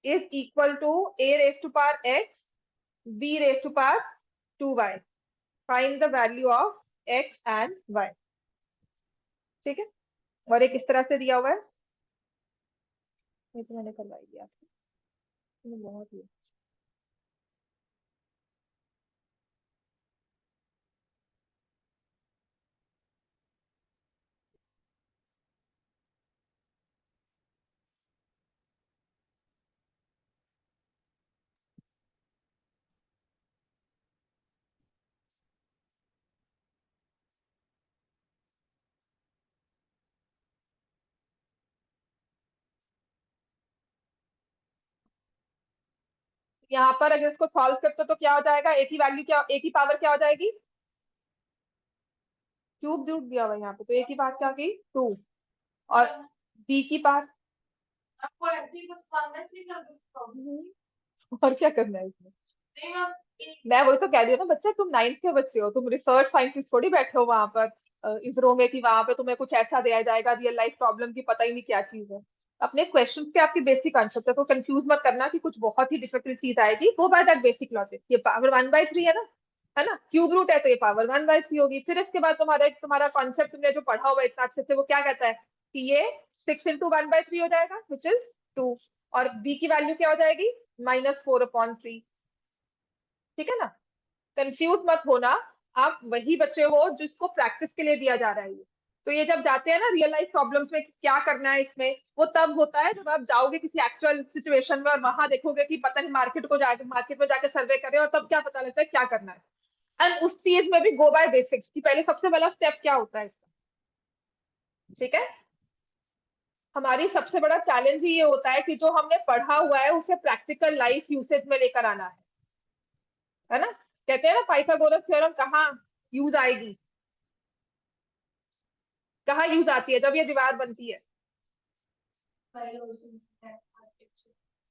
Speaker 1: is equal to a raised to power x b raised to power 2y। find the value of x and y। ठीक है, और एक इस तरह से दिया हुआ है, ये तो मैंने करवाई दिया आपको, बहुत ही। यहाँ पर अगर इसको सॉल्व करते तो क्या हो जाएगा, एक ही वैल्यू, क्या एक ही पावर क्या हो जाएगी, क्यूब रूट दिया हुआ है यहाँ पे, तो एक ही पावर क्या होगी 2, और b की पावर, और क्या करना है इसमें। मैं वही तो कह रही हूँ ना बच्चा, तुम 9th के बच्चे हो, तुम रिसर्च साइंटिस्ट थोड़ी बैठे हो वहां पर इसरो में, कि वहां पे तुम्हें कुछ ऐसा दिया जाएगा रियल लाइफ प्रॉब्लम की पता ही नहीं क्या चीज है। अपने क्वेश्चंस के आपकी बेसिक कॉन्सेप्ट है, तो कंफ्यूज मत करना कि कुछ बहुत ही डिफिकल्ट चीज आएगी। गो बाय दैट बेसिक लॉजिक। ये पावर 1/3 है ना, क्यूब रूट है तो ये पावर 1/3 होगी। फिर इसके बाद तुम्हारा तुम्हारा कॉन्सेप्ट तुमने जो पढ़ा हुआ इतना अच्छे से, वो क्या कहता है कि ये 6 इंटू 1/3 हो जाएगा विच इज 2, और b की वैल्यू क्या हो जाएगी -4/3। ठीक है ना, कंफ्यूज मत होना। आप वही बच्चे हो जिसको प्रैक्टिस के लिए दिया जा रहा है ये। तो ये जब जाते हैं ना रियल लाइफ प्रॉब्लम्स में कि क्या करना है इसमें, वो तब होता है जब आप जाओगे किसी एक्चुअल सिचुएशन में और वहां देखोगे कि पता नहीं मार्केट में जाके सर्वे करें, और तब क्या पता लगता है क्या करना है। एंड उस चीज में भी गो बाय बेसिक्स कि पहले सबसे पहला स्टेप क्या होता है इसका। ठीक है, हमारी सबसे बड़ा चैलेंज ही ये होता है कि जो हमने पढ़ा हुआ है उसे प्रैक्टिकल लाइफ यूसेज में लेकर आना है ना। कहते हैं ना पाइथागोरस थ्योरम कहाँ यूज आएगी, कहाँ यूज आती है, जब ये दीवार बनती है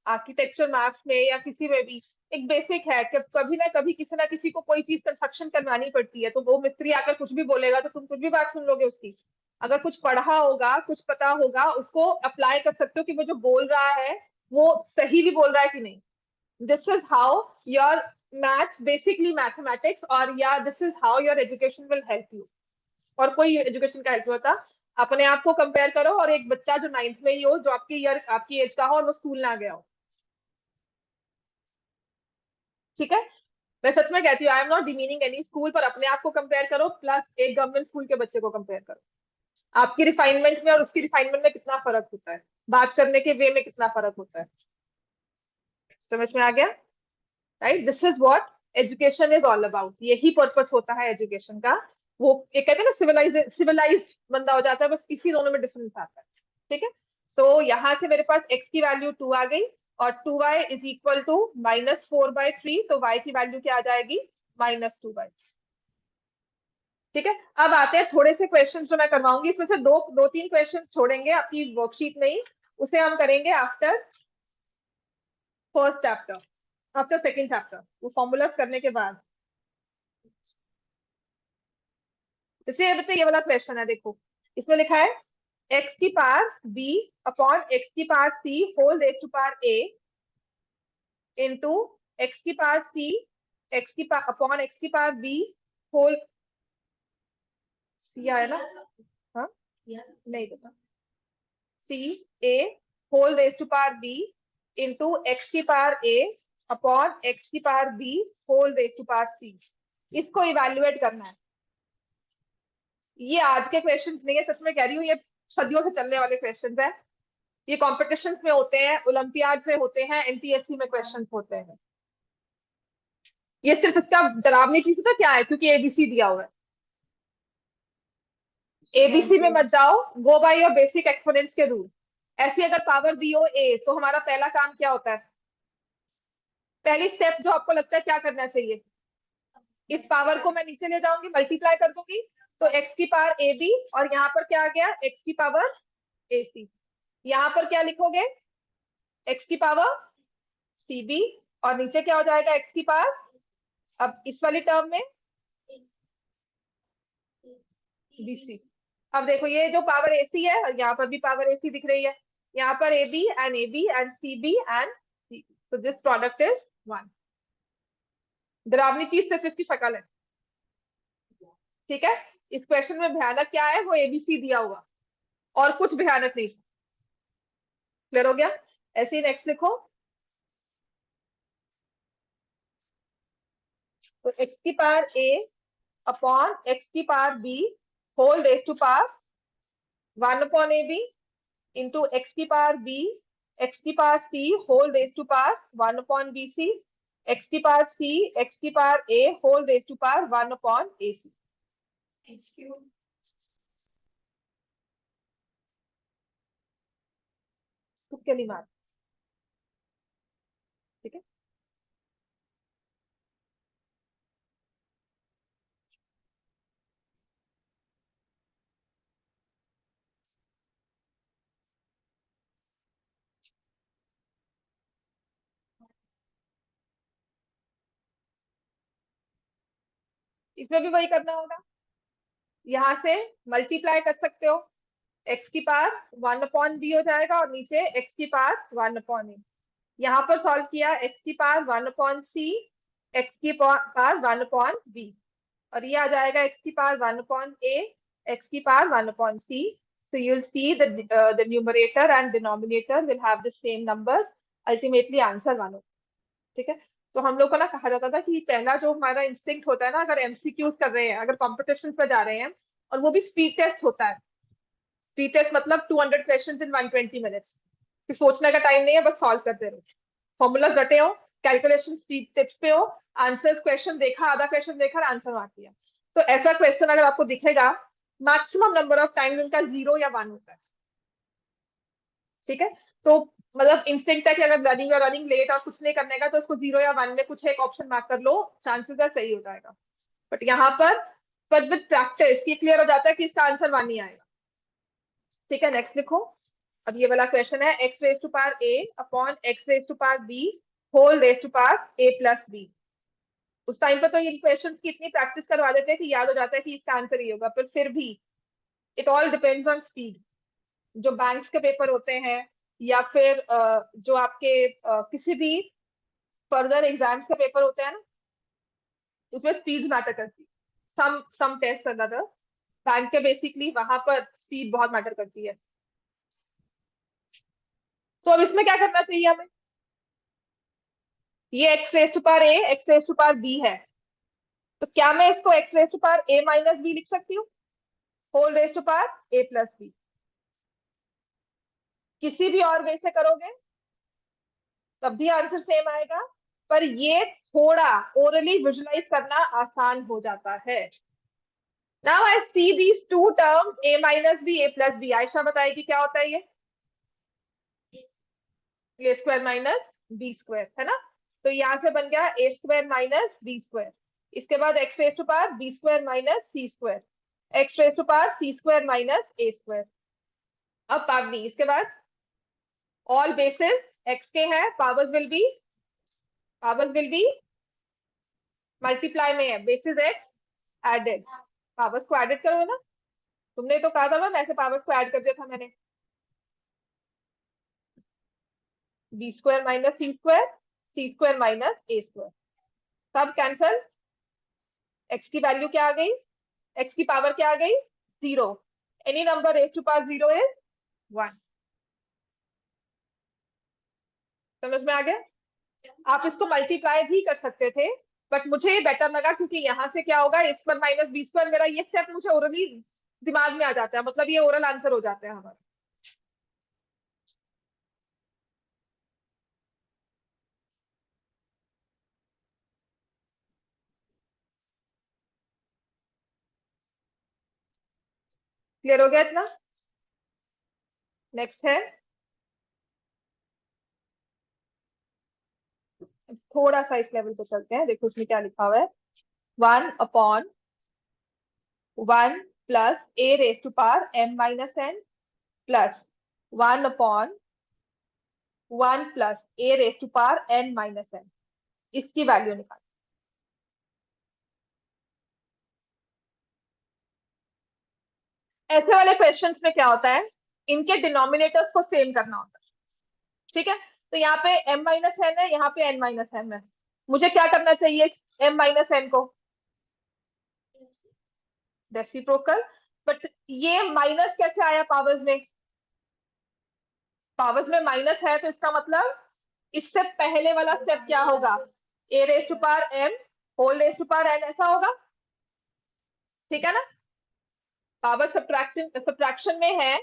Speaker 1: आर्किटेक्चर मैथ्स में या किसी में भी। एक बेसिक है कि कभी ना किसी को कोई चीज कंस्ट्रक्शन करवानी पड़ती है, तो वो मिस्त्री आकर कुछ भी बोलेगा तो तुम कुछ भी बात सुन लोगे उसकी। अगर कुछ पढ़ा होगा, कुछ पता होगा, उसको अप्लाई कर सकते हो कि वो जो बोल रहा है वो सही भी बोल रहा है कि नहीं। This is how your maths basically mathematics, और या this is how your education will help you. और कोई एजुकेशन का हेल्प नहीं होता। अपने आप को कंपेयर करो और एक बच्चा जो 9th में ही हो, जो आपकी एज का हो और वो स्कूल ना गया हो। ठीक है, मैं सच में कहती हूँ, I am not demeaning any school, पर अपने आप को कंपेयर करो प्लस एक गवर्नमेंट स्कूल के बच्चे को कंपेयर करो। आपकी रिफाइनमेंट में और उसकी रिफाइनमेंट में कितना फर्क होता है, बात करने के वे में कितना फर्क होता है। समझ में आ गया, right. This is what education is all about, यही पर्पस होता है एजुकेशन का। वो ये कहते हैं ना सिविलाइज बंदा हो जाता है, बस इसी दोनों में डिफरेंस आता है। ठीक है। सो यहाँ से मेरे पास x की वैल्यू 2 आ गई और 2y इज इक्वल टू -4/3, तो y की वैल्यू क्या आ जाएगी, -2/3। ठीक है। अब आते हैं थोड़े से क्वेश्चन जो मैं करवाऊंगी, इसमें से दो तीन क्वेश्चन छोड़ेंगे आपकी वर्कशीट में ही, उसे हम करेंगे after first chapter, after second chapter, वो फॉर्मूला करने के बाद। जैसे बच्चे ये वाला क्वेश्चन है, देखो इसमें लिखा है x की पावर b अपॉन x की power c whole raise to power a into x की पावर c x की पावर अपॉन x की पावर b होल, c आया ना, हाँ नहीं पता, c a whole raise to power b into x की पावर a अपॉन x की power b whole raise to power c। इसको इवेल्युएट करना है। ये आज के क्वेश्चंस नहीं है, सच में कह रही हूँ, ये सदियों से चलने वाले क्वेश्चंस हैं। ये कॉम्पिटिशन्स में होते हैं, ओलंपियाड्स में होते हैं, एनटीएससी में क्वेश्चंस होते हैं। ये सिर्फ इसका डरावनी चीज तो क्या है, क्योंकि एबीसी दिया हुआ है। एबीसी में मत जाओ, गो बाय योर बेसिक एक्सपोनेंट्स के रूल। ऐसी अगर पावर दी हो ए, तो हमारा पहला काम क्या होता है, पहली स्टेप जो आपको लगता है क्या करना चाहिए, इस पावर को मैं नीचे ले जाऊंगी, मल्टीप्लाई कर दूंगी, तो एक्स की पावर ए बी, और यहाँ पर क्या आ गया, एक्स की पावर ए सी। यहाँ पर क्या लिखोगे, एक्स की पावर सी बी, और नीचे क्या हो जाएगा, एक्स की पावर, अब इस वाली टर्म में बीसी। अब देखो ये जो पावर एसी है, यहाँ पर भी पावर एसी दिख रही है, यहाँ पर A B and C B and C, तो दिस प्रोडक्ट इज 1। डरावनी चीज सिर्फ इसकी शक्ल है। ठीक है। इस क्वेश्चन में भयानक क्या है, वो एबीसी दिया हुआ, और कुछ भयानक नहीं। क्लियर हो गया। ऐसे ही नेक्स्ट लिखो, तो एक्स की पावर ए अपॉन एक्स की power B whole raise to power 1 upon A B into X की पावर बी एक्स की power C whole raise to power 1 upon B C, X की पावर सी एक्स की power A whole raise to power 1 upon A C. तुक्के नहीं मार। ठीक है। इसमें भी वही करना होगा, यहाँ से मल्टीप्लाई कर सकते हो, एक्स की पावर 1 अपॉन बी हो जाएगा, और नीचे एक्स की पावर 1 अपॉन ए। यहाँ पर सॉल्व किया, एक्स की पावर 1 अपॉन सी एक्स की पावर 1 अपॉन बी, और ये आ जाएगा एक्स की पावर 1 अपॉन ए एक्स की power 1 upon C. So you'll see the numerator and denominator will have the same numbers. Ultimately answer 1 होगा। ठीक है। तो हम लोग को ना कहा जाता था कि पहला जो हमारा इंस्टिंक्ट होता है ना, अगर एमसीक्यूज कर रहे हैं, अगर कॉम्पिटिशन पर जा रहे हैं, और वो भी स्पीड टेस्ट होता है, स्पीड टेस्ट मतलब 200 क्वेश्चंस इन 120 मिनट्स, कि सोचने का टाइम नहीं है, बस सॉल्व करते रहो, फॉर्मूला रटे हो, कैलकुलेशन स्पीड टिप्स पे हो, आंसर्स क्वेश्चन देखा, आधा क्वेश्चन देखा, आंसर मार दिया। तो ऐसा क्वेश्चन अगर आपको दिखेगा, मैक्सिमम नंबर ऑफ टाइम्स उनका 0 या 1 होता है। ठीक है। तो मतलब इंस्टिंक्ट है कि अगर रनिंग लेट और कुछ नहीं करने का, तो उसको 0 या 1 में कुछ एक ऑप्शन मार्क कर लो, चांसेस है सही हो जाएगा। बट यहाँ पर विद प्रैक्टिस ये क्लियर हो जाता है कि इसका आंसर 1 ही आएगा। ठीक है। नेक्स्ट लिखो, अब ये वाला क्वेश्चन है, x raise to power A upon x raise to power B whole raise to power a plus b. उस टाइम पर तो इन क्वेश्चंस की इतनी प्रैक्टिस करवा देते हैं कि याद हो जाता है कि इसका आंसर ये होगा, पर फिर भी it all depends on speed. जो बैंक्स के पेपर होते हैं, या फिर जो आपके किसी भी फर्दर एग्जाम्स के पेपर होते हैं ना, उसमें स्पीड मैटर करती है। सम टेस्ट अदर, बैंक के बेसिकली वहां पर स्पीड बहुत मैटर करती है। तो अब इसमें क्या करना चाहिए हमें, ये x raise to power a x raise to power b है, तो क्या मैं इसको x raise to power a minus b लिख सकती हूँ, whole raise to power a plus b. किसी भी और वे से करोगे तब भी आंसर सेम आएगा, पर ये थोड़ा ओरली विजुलाइज करना आसान हो जाता है। Now I see these two terms a minus b a plus b. Ayesha बताएगी क्या होता है ये, a square minus b square, है ना। तो यहां से बन गया a square minus b square. इसके बाद x raise to power b square minus c square, x raise to power c square minus a square. अब पावर डी, इसके बाद ऑल बेसिस एक्स के हैं, पावर्स विल बी मल्टीप्लाई में है, basis x added, powers को added करो ना। तुमने तो कहा था ना, ऐसे पावर्स को ऐड कर दिया था मैंने। B square minus c square minus a square, सब कैंसल। एक्स की वैल्यू क्या आ गई, एक्स की पावर क्या आ गई, 0। Any number raise to power 0 is 1। समझ में आ गया। आप इसको मल्टीप्लाई भी कर सकते थे, बट मुझे ये बेटर लगा, क्योंकि यहाँ से क्या होगा, ए स्क्वायर माइनस बी स्क्वायर, मेरा ये स्टेप मुझे ओरली दिमाग में आ जाता है, मतलब ये ओरल आंसर हो जाता है हमारा। क्लियर हो गया इतना। नेक्स्ट है, थोड़ा सा इस लेवल पे चलते हैं, देखो उसमें क्या लिखा हुआ है। 1/1 plus A raise to power m minus n plus 1/1 plus A raise to power n minus n, इसकी वैल्यू निकाल। ऐसे वाले क्वेश्चंस में क्या होता है, इनके डिनोमिनेटर्स को सेम करना होता है। ठीक है, तो यहाँ पे m माइनस n है, यहाँ पे n माइनस m है। मुझे क्या करना चाहिए m माइनस n को, रेसिप्रोकल। बट ये माइनस कैसे आया पावर्स में, पावर्स में माइनस है, तो इसका मतलब इससे पहले वाला स्टेप क्या होगा, A raise to power m whole raise to power n, ऐसा होगा। ठीक है ना, पावर सब्ट्रैक्शन सब्ट्रैक्शन में है।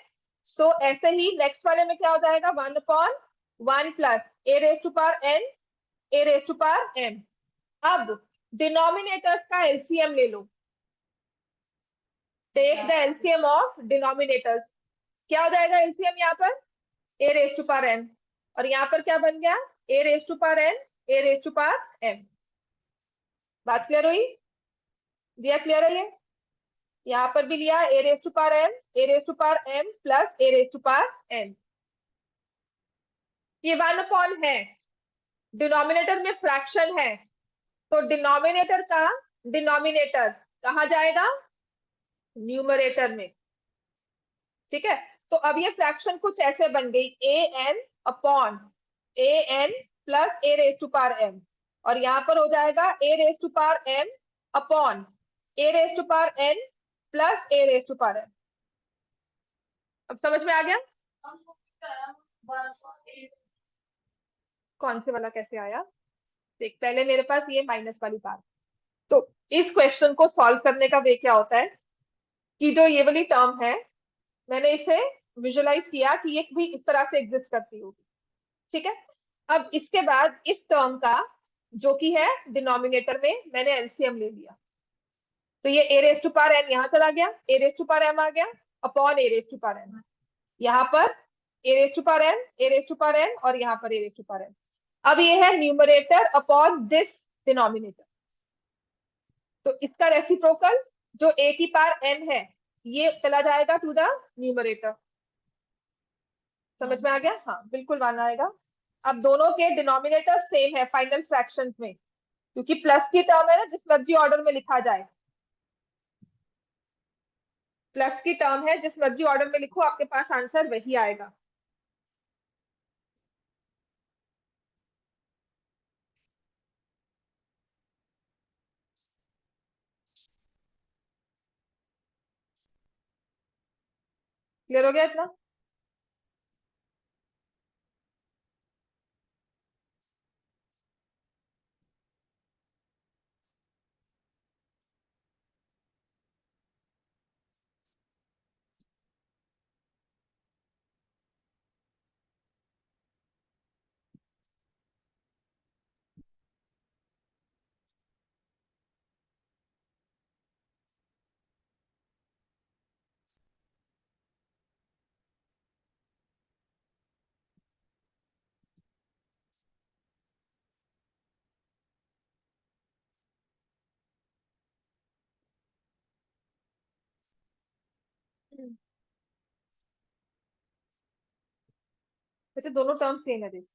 Speaker 1: सो ऐसे ही नेक्स्ट वाले में क्या हो जाएगा, 1/1 plus A raise to power n, A raise to power m। अब डिनोमिनेटर्स का एलसीएम ले लो, take the LCM of denominators. क्या हो जाएगा एलसीएम यहाँ पर, A raise to power n, और यहाँ पर क्या बन गया, A raise to power n, A raise to power m। बात क्लियर हुई, दिया क्लियर है ये। यहाँ पर भी लिया A raise to power m, A raise to power m plus A raise to power n। ये 1 है, डिनोमिनेटर में फ्रैक्शन है, तो डिनोमिनेटर का डिनोमिनेटर कहा जाएगा, न्यूमरेटर में। ठीक है, तो अब ये फ्रैक्शन कुछ ऐसे बन गई, A N upon A N plus A raise to power M, और यहां पर हो जाएगा A raise to power M upon A raise to power N plus A raise to power M. अब समझ में आ गया, कौन से वाला कैसे आया। देख, पहले मेरे पास ये माइनस वाली पार्ट, तो इस क्वेश्चन को सॉल्व करने का वे क्या होता है, कि जो ये वाली टर्म है, मैंने इसे विजुअलाइज किया कि ये भी इस तरह से एग्जिस्ट करती होगी। ठीक है, अब इसके बाद इस टर्म का जो कि है डिनोमिनेटर में, मैंने एलसीएम ले लिया, तो ये A raise to power N यहाँ चला गया, A raise to power M आ गया upon A raise to power N, यहाँ पर A raise to power N, A raise to power N, और यहाँ पर A raise to power N. अब ये है न्यूमरेटर अपॉन दिस डिनोमिनेटर, तो इसका रेसिप्रोकल जो ए की पावर एन है, ये चला जाएगा टू द न्यूमरेटर। समझ में आ गया, हाँ बिल्कुल वन आएगा। अब दोनों के डिनोमिनेटर सेम है फाइनल फ्रैक्शंस में, क्योंकि प्लस की टर्म है ना, जिस मर्जी ऑर्डर में लिखा जाए, प्लस की टर्म है, जिस मर्जी ऑर्डर में लिखो आपके पास आंसर वही आएगा। क्लियर हो गया इतना। वैसे दोनों टर्म सेम है, देख।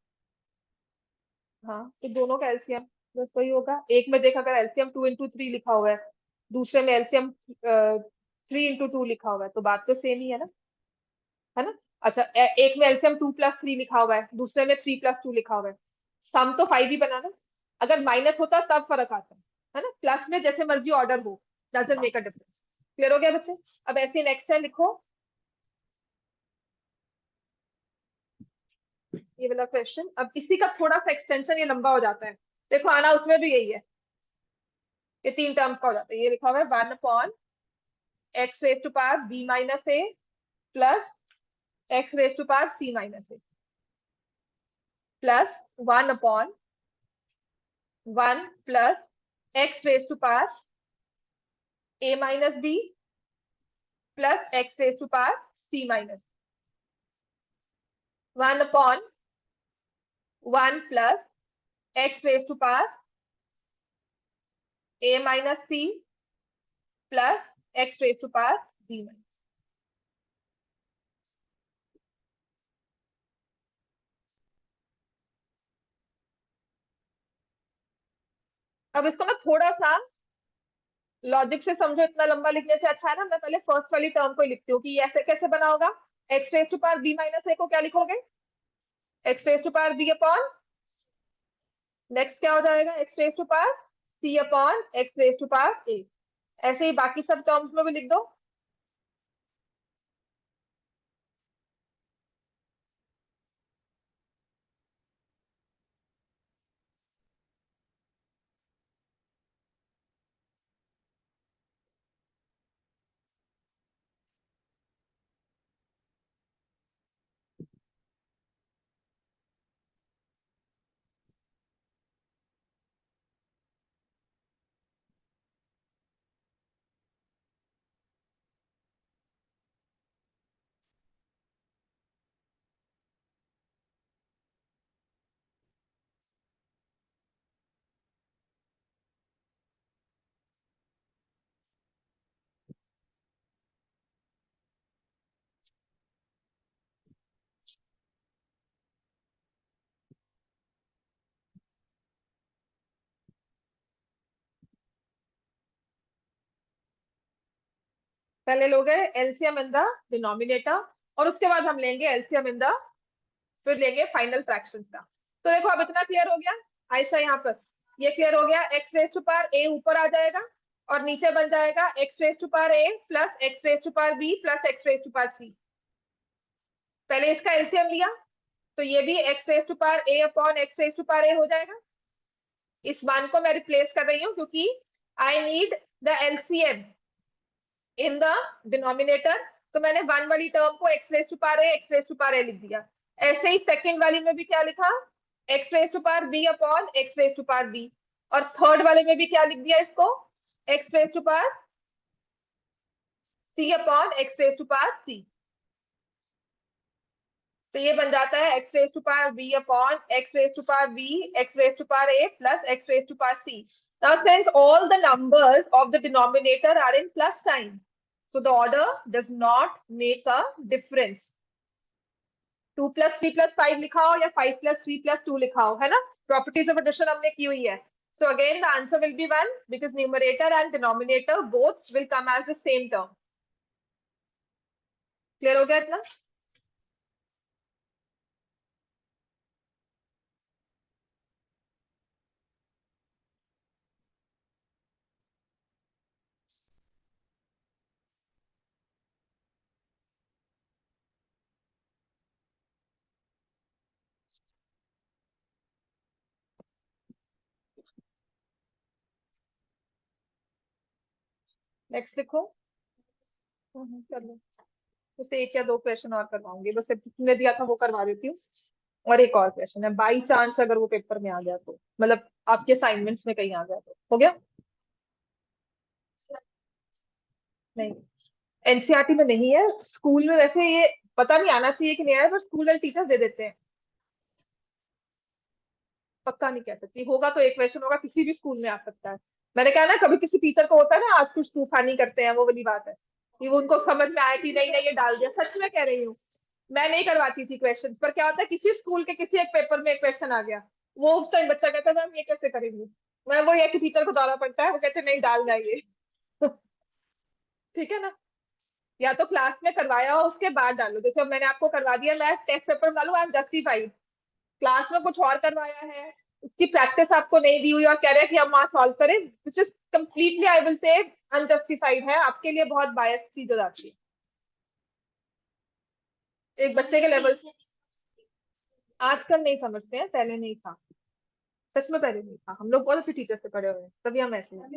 Speaker 1: हाँ, तो दोनों का एलसीएम बस वही होगा। एक में देख, अगर एलसीएम 2 into 3 लिखा हुआ है, दूसरे में एलसीएम 3 into 2 लिखा हुआ है, तो बात तो सेम ही है ना। अच्छा, एक में एलसीएम 2+3 लिखा हुआ है, दूसरे में 3+2 लिखा हुआ है। सम तो 5 ही बनाना। अगर माइनस होता तब फर्क आता है ना। प्लस में जैसे मर्जी ऑर्डर हो, doesn't make a difference. Clear हो गया बच्चे? अब ऐसे नेक्स्ट है, लिखो ये वाला क्वेश्चन। अब इसी का थोड़ा सा एक्सटेंशन, ये लंबा हो जाता है। देखो आना उसमें भी यही है, ये 3 टर्म्स का हो जाता है। ये लिखा हुआ है 1/x⁴b−a plus x⁴c−a plus 1/1 plus x⁴a−b plus x⁴c−, 1/1 plus x⁴a−c plus x⁴b। अब इसको ना थोड़ा सा लॉजिक से समझो, इतना लंबा लिखने से अच्छा है ना, मैं पहले फर्स्ट वाली टर्म को ही लिखती हूँ कि ये ऐसे कैसे बना होगा। x⁴b−a को क्या लिखोगे? x⁴b अपॉन, नेक्स्ट क्या हो जाएगा, x⁴c अपॉन x⁴a। ऐसे ही बाकी सब टर्म्स में भी लिख दो। पहले लोगे एलसीएम इन द डिनोमिनेटर, और उसके बाद हम लेंगे एलसीएम इन द, फिर लेंगे फाइनल फ्रैक्शंस का। तो देखो अब इतना क्लियर हो गया आयशा, यहाँ पर ये क्लियर हो गया। x⁴a ऊपर आ जाएगा और नीचे बन जाएगा x⁴a plus x⁴b plus x⁴c। पहले इसका एलसीएम लिया, तो ये भी x⁴a अपॉन x⁴a हो जाएगा। इस मान को मैं रिप्लेस कर रही हूँ क्योंकि I need the LCM in the denominator. तो मैंने वन वाली टर्म को x⁴a लिख दिया। ऐसे ही सेकंड वाली में भी क्या लिखा, x⁴b अपॉन x⁴b। और थर्ड वाले में भी क्या लिख दिया इसको, x⁴c अपॉन x⁴c। तो ये बन जाता है x⁴b upon x⁴b x⁴a plus x⁴c. Now since all the numbers of the denominator are in plus sign, so the order does not make a difference. 2 + 3 + 5 लिखा हो या 5 + 3 + 2 लिखा हो, है ना। प्रॉपर्टीज ऑफ एडिशन हमने की हुई है। So again the answer will be 1 because numerator and denominator both will come as the same term. Clear हो गया इतना? नेक्स्ट लिखो। कर लो। जैसे एक या दो क्वेश्चन और करवाऊंगी, बस तुमने दिया था वो करवा देती हूँ। और एक और क्वेश्चन है, बाई चांस अगर वो पेपर में आ गया तो, मतलब आपके असाइनमेंट्स में कहीं आ गया तो हो गया। नहीं, एनसीईआरटी में नहीं है, स्कूल में वैसे ये पता नहीं आना चाहिए कि नहीं आया, बस स्कूल वाले टीचर्स दे देते हैं। पक्का नहीं कह सकती, होगा तो एक क्वेश्चन होगा, किसी भी स्कूल में आ सकता है। मैंने कहा ना, कभी किसी टीचर को होता है ना आज कुछ तूफानी करते हैं, वो वाली बात है। कि वो उनको समझ में आया कि नहीं नहीं ये डाल दिया। सच में कह रही हूँ, मैं नहीं करवाती थी क्वेश्चंस, पर क्या होता है किसी स्कूल के किसी एक पेपर में एक क्वेश्चन आ गया, वो उस टाइम बच्चा कहता था हम ये कैसे करेंगे, मैं वो ये कि टीचर को डालना पड़ता है, वो कहते नहीं डालना है ये। ठीक है ना, या तो क्लास में करवाया हो उसके बाद डालो, जैसे अब मैंने आपको करवा दिया, मैं टेस्ट पेपर डालू, आई एम जस्टिफाइड। क्लास में कुछ और करवाया है, उसकी प्रैक्टिस आपको नहीं दी हुई और कह रहे हैं कि हम वहां सॉल्व करें, which is completely I will say unjustified है, आपके लिए बहुत बायस चीज हो जाती है एक बच्चे के लेवल से। आजकल नहीं समझते हैं, पहले नहीं था, सच में पहले नहीं था, हम लोग बहुत अच्छे टीचर से पढ़े हुए हैं, तभी हम ऐसे हैं।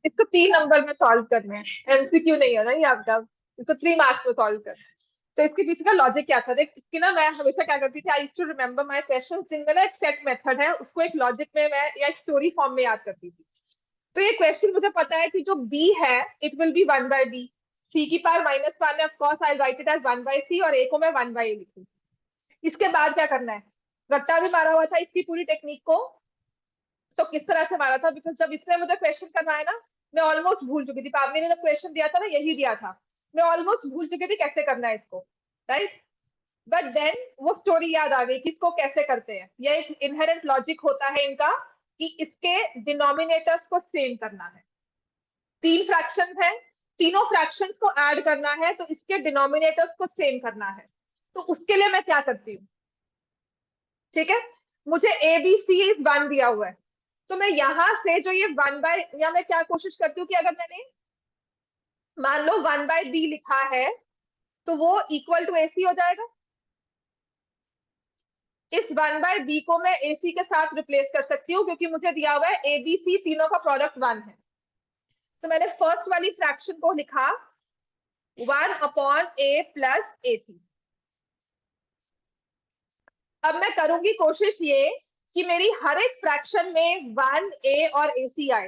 Speaker 1: इसको 3 नंबर में सॉल्व करना है, एमसीक्यू नहीं है ना ये आपका, इसको 3 मार्क्स में सॉल्व करना है। तो इसके पीछे का लॉजिक क्या था, देख इसकी ना, मैं हमेशा क्या करती थी, आई टू रिमेम्बर माय क्वेश्चंस जिनमें ना एक सेट मेथड है, उसको एक लॉजिक में मैं या एक स्टोरी फॉर्म में याद करती थी। तो ये क्वेश्चन मुझे पता है कि जो बी है इट विल बी 1/b, सी की पावर -1 है, of course I write it as 1/c, और ए को मैं 1/a लिखूं। इसके बाद क्या करना है, रट्टा भी मारा हुआ था इसकी पूरी टेक्निक को, तो किस तरह से मारा था, बिकॉज जब इसने मुझे क्वेश्चन करवाया ना, मैं ऑलमोस्ट भूल चुकी थी, पावनी ने जब क्वेश्चन दिया था ना यही दिया था, मैं ऑलमोस्ट भूल चुकी थी कैसे करना है इसको, राइट। बट देन वो स्टोरी याद आ गई कि इसको कैसे करते हैं, ये एक इनहेरेंट लॉजिक होता है इनका कि इसके डिनोमिनेटर्स को सेम करना है। 3 फ्रैक्शंस हैं, तीनों फ्रैक्शंस को ऐड करना है, तो इसके डिनोमिनेटर्स को सेम करना है। तो उसके लिए मैं क्या करती हूँ, ठीक है, मुझे ए बी सी इज 1 दिया हुआ है, तो मैं यहां से जो ये 1/, या मैं क्या कोशिश करती हूँ कि अगर मैंने मान लो 1/b लिखा है, तो वो इक्वल टू AC हो जाएगा। इस 1/b को मैं AC के साथ रिप्लेस कर सकती हूँ, क्योंकि मुझे दिया हुआ है ABC तीनों का प्रोडक्ट 1 है। तो मैंने फर्स्ट वाली फ्रैक्शन को लिखा 1/a प्लस AC। अब मैं करूंगी कोशिश ये कि मेरी हर एक फ्रैक्शन में 1a और AC आए,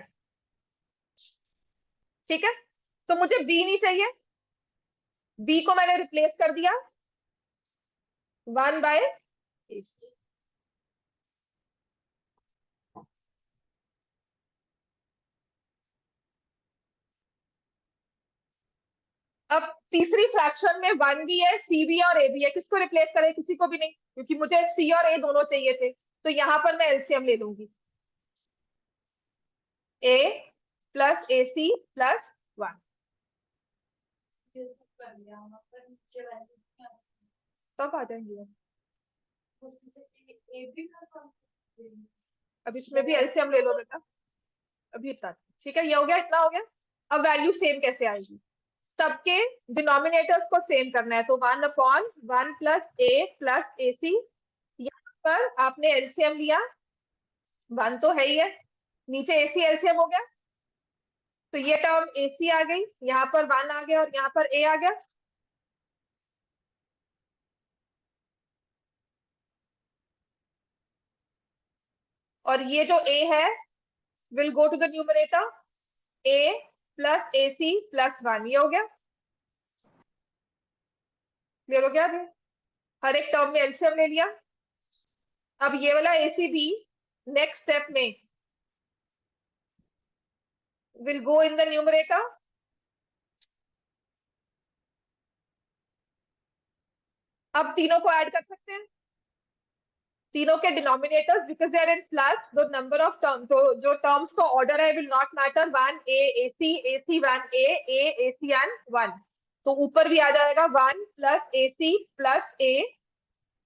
Speaker 1: ठीक है। तो मुझे b नहीं चाहिए, b को मैंने रिप्लेस कर दिया 1/AC। अब तीसरी फ्रैक्शन में 1 भी है, C भी है और A भी है, किसको रिप्लेस करें, किसी को भी नहीं, क्योंकि मुझे C और A दोनों चाहिए थे। तो यहां पर मैं एलसीएम ले लूंगी, A प्लस AC प्लस 1, तब आ जाएंगे। अब इसमें भी एलसीएम ले लो बेटा, अभी इतना, ठीक है, ये हो गया, इतना हो गया। अब वैल्यू सेम कैसे आएगी, सबके डिनोमिनेटर्स को सेम करना है, तो 1/1 प्लस A प्लस AC, यहाँ पर आपने एलसीएम लिया, 1 तो है ही है, नीचे AC एलसीएम हो गया, तो ये टर्म AC आ गई, यहाँ पर 1 आ गया और यहाँ पर A आ गया। और ये जो A है will go to the numerator, A plus AC plus 1, ये हो गया, क्लियर हो गया अभी, हर एक टर्म में एलसीएम ले लिया। अब ये वाला AC भी नेक्स्ट स्टेप में will go in the numerator, अब तीनों को ऐड कर सकते हैं, तीनों के denominators because they are in plus, दो नंबर ऑफ टर्म, तो जो टर्म्स का ऑर्डर है will not matter, 1A AC AC 1A A AC and 1, तो ऊपर भी आ जाएगा 1 प्लस AC प्लस A,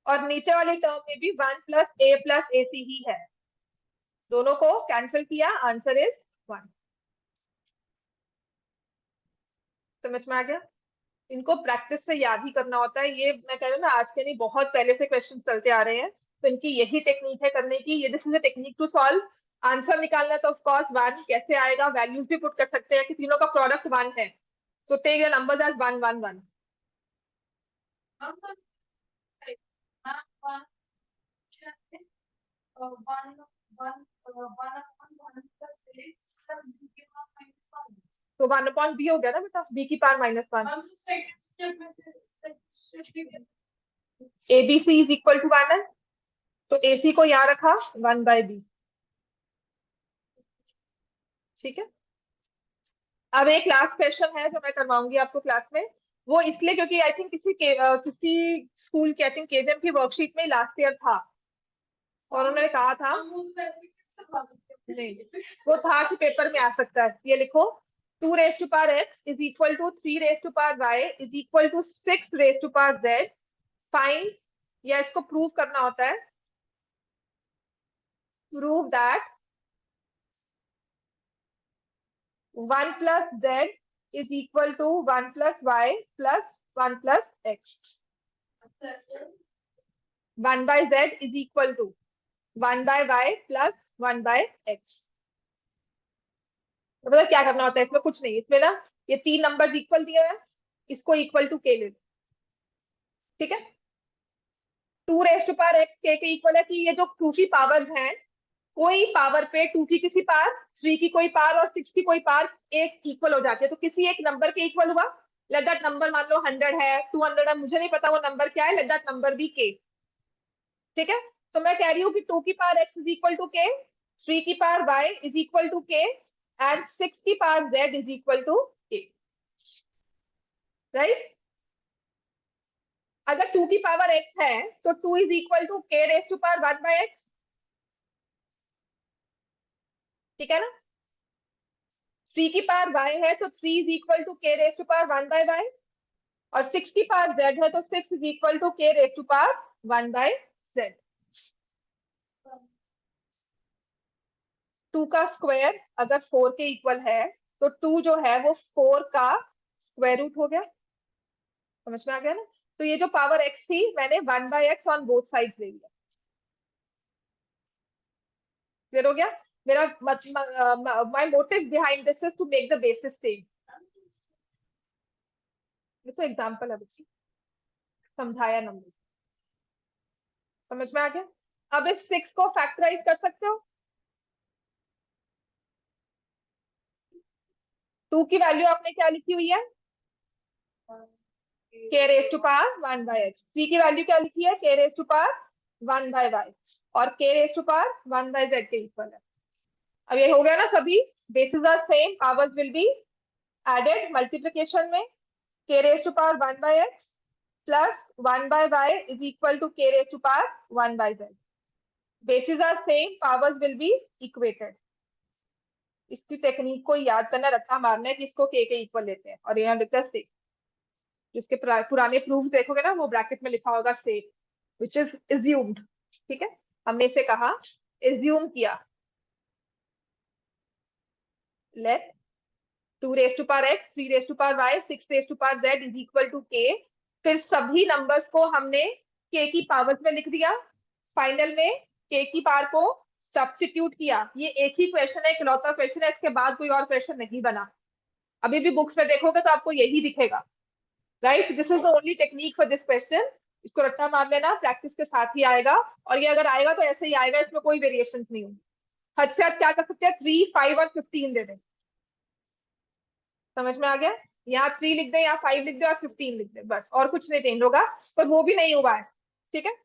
Speaker 1: और नीचे वाली टर्म में भी 1 प्लस A प्लस AC ही है, दोनों को कैंसिल किया, आंसर इज 1। समझ में आ गया, इनको प्रैक्टिस से याद ही करना होता है, ये मैं कह रही हूँ ना, आज के नहीं बहुत पहले से क्वेश्चन चलते आ रहे हैं, तो इनकी यही टेक्निक है करने की, ये this is a technique to solve. Answer निकालना है तो ऑफ कोर्स 1 कैसे आएगा, वैल्यूज भी पुट कर सकते हैं कि तीनों का प्रोडक्ट 1 है, तो टेक द नंबर्स एज 1 1 1। तो 1/b हो गया ना बेटा, b की power -1, ABC is equal to 1 है, तो AC को यहाँ रखा 1/b, ठीक है। अब एक लास्ट क्वेश्चन है जो मैं करवाऊंगी आपको क्लास में, वो इसलिए क्योंकि आई थिंक किसी स्कूल के, आई थिंक केजेम की वर्कशीट में लास्ट ईयर था, और उन्होंने कहा था, नहीं वो था कि पेपर में आ सकता है। ये लिखो, 2 raised to power x is equal to 3 raised to power y is equal to 6 raised to power z, find, या इसको प्रूव करना होता है, prove that 1 plus z is equal to 1 plus y plus 1 plus x. 1 by z is equal to 1 by y plus 1 by x. तो मतलब क्या करना होता है इसमें? कुछ नहीं, इसमें ना ये 3 नंबर्स इक्वल दिए हैं, इसको इक्वल टू के ले लो, ठीक है। 2 रेज टू पावर एक्स के इक्वल है कि ये जो 2 की पावर्स हैं, कोई पावर पे 2 की किसी पावर, 3 की कोई पावर और 6 की कोई पावर एक इक्वल हो जाती है, तो किसी एक नंबर के इक्वल हुआ। लेट दैट नंबर मान लो 100 है, 200 है, मुझे नहीं पता वो नंबर क्या है, लेट दैट नंबर बी के, ठीक है। तो मैं कह रही हूँ कि 2 की power x is equal to k, 3 की power y is equal to k, and 6 की power z is equal to k, right. अगर 2 की पावर x है तो 2 इज इक्वल टू के raise to power 1 by x, ठीक है ना। 3 की पावर y है तो 3 इज इक्वल टू के raise to power 1 by y, और 6 की पावर z है तो 6 इज इक्वल टू के raise to power 1 by z। 2 का स्क्वायर अगर 4 के इक्वल है तो 2 जो है वो 4 का स्क्वायर रूट हो गया, समझ में आ गया ना। तो ये जो पावर x थी मैंने 1 by x on both sides ले लिया, क्लियर हो गया। मेरा my motive behind this is to make the basis same. ये तो एग्जांपल है बच्ची, समझाया नंबर, समझ में आ गया। अब इस 6 को फैक्टराइज कर सकते हो। 2 की वैल्यू आपने क्या लिखी हुई है, K raise to power 1 by X. 3 की वैल्यू क्या लिखी है, K raise to power 1 by Y, और K raise to power 1 by Z के इक्वल है। अब ये हो गया ना, सभी basis are same, powers will be added multiplication में, K raise to power 1 by X plus 1 by Y is equal to के raise to power 1 by Z. Basis are same, powers will be equated. इसकी technique को याद करना, रट्टा मारना है कि इसको के इक्वल लेते हैं, और यहाँ लिखता है से, जिसके पुराने प्रूफ देखोगे ना वो ब्रैकेट में लिखा होगा से, विच इज एज्यूम्ड, ठीक है। हमने इसे कहा, एज्यूम किया, let 2 raise to power x, 3 raise to power y, 6 raise to power z is equal to k। फिर सभी नंबर्स को हमने k की पावर्स में लिख दिया, फाइनल में k की पावर को सब्स्टिट्यूट किया। ये एक ही क्वेश्चन है, इकलौता क्वेश्चन है, इसके बाद कोई और क्वेश्चन नहीं बना। अभी भी बुक्स में देखोगे तो आपको यही दिखेगा, right. This is the only technique for this question. इसको रट्टा मार लेना, प्रैक्टिस के साथ ही आएगा, और ये अगर आएगा तो ऐसे ही आएगा, इसमें कोई वेरिएशन नहीं होगी। हद से हद क्या कर सकते हैं, 3, 5 और 15 दे दें, समझ में आ गया। यहाँ 3 लिख दे, या 5 लिख दे, या 15 लिख दे, बस, और कुछ नहीं चेंज होगा, पर वो भी नहीं हुआ है, ठीक है।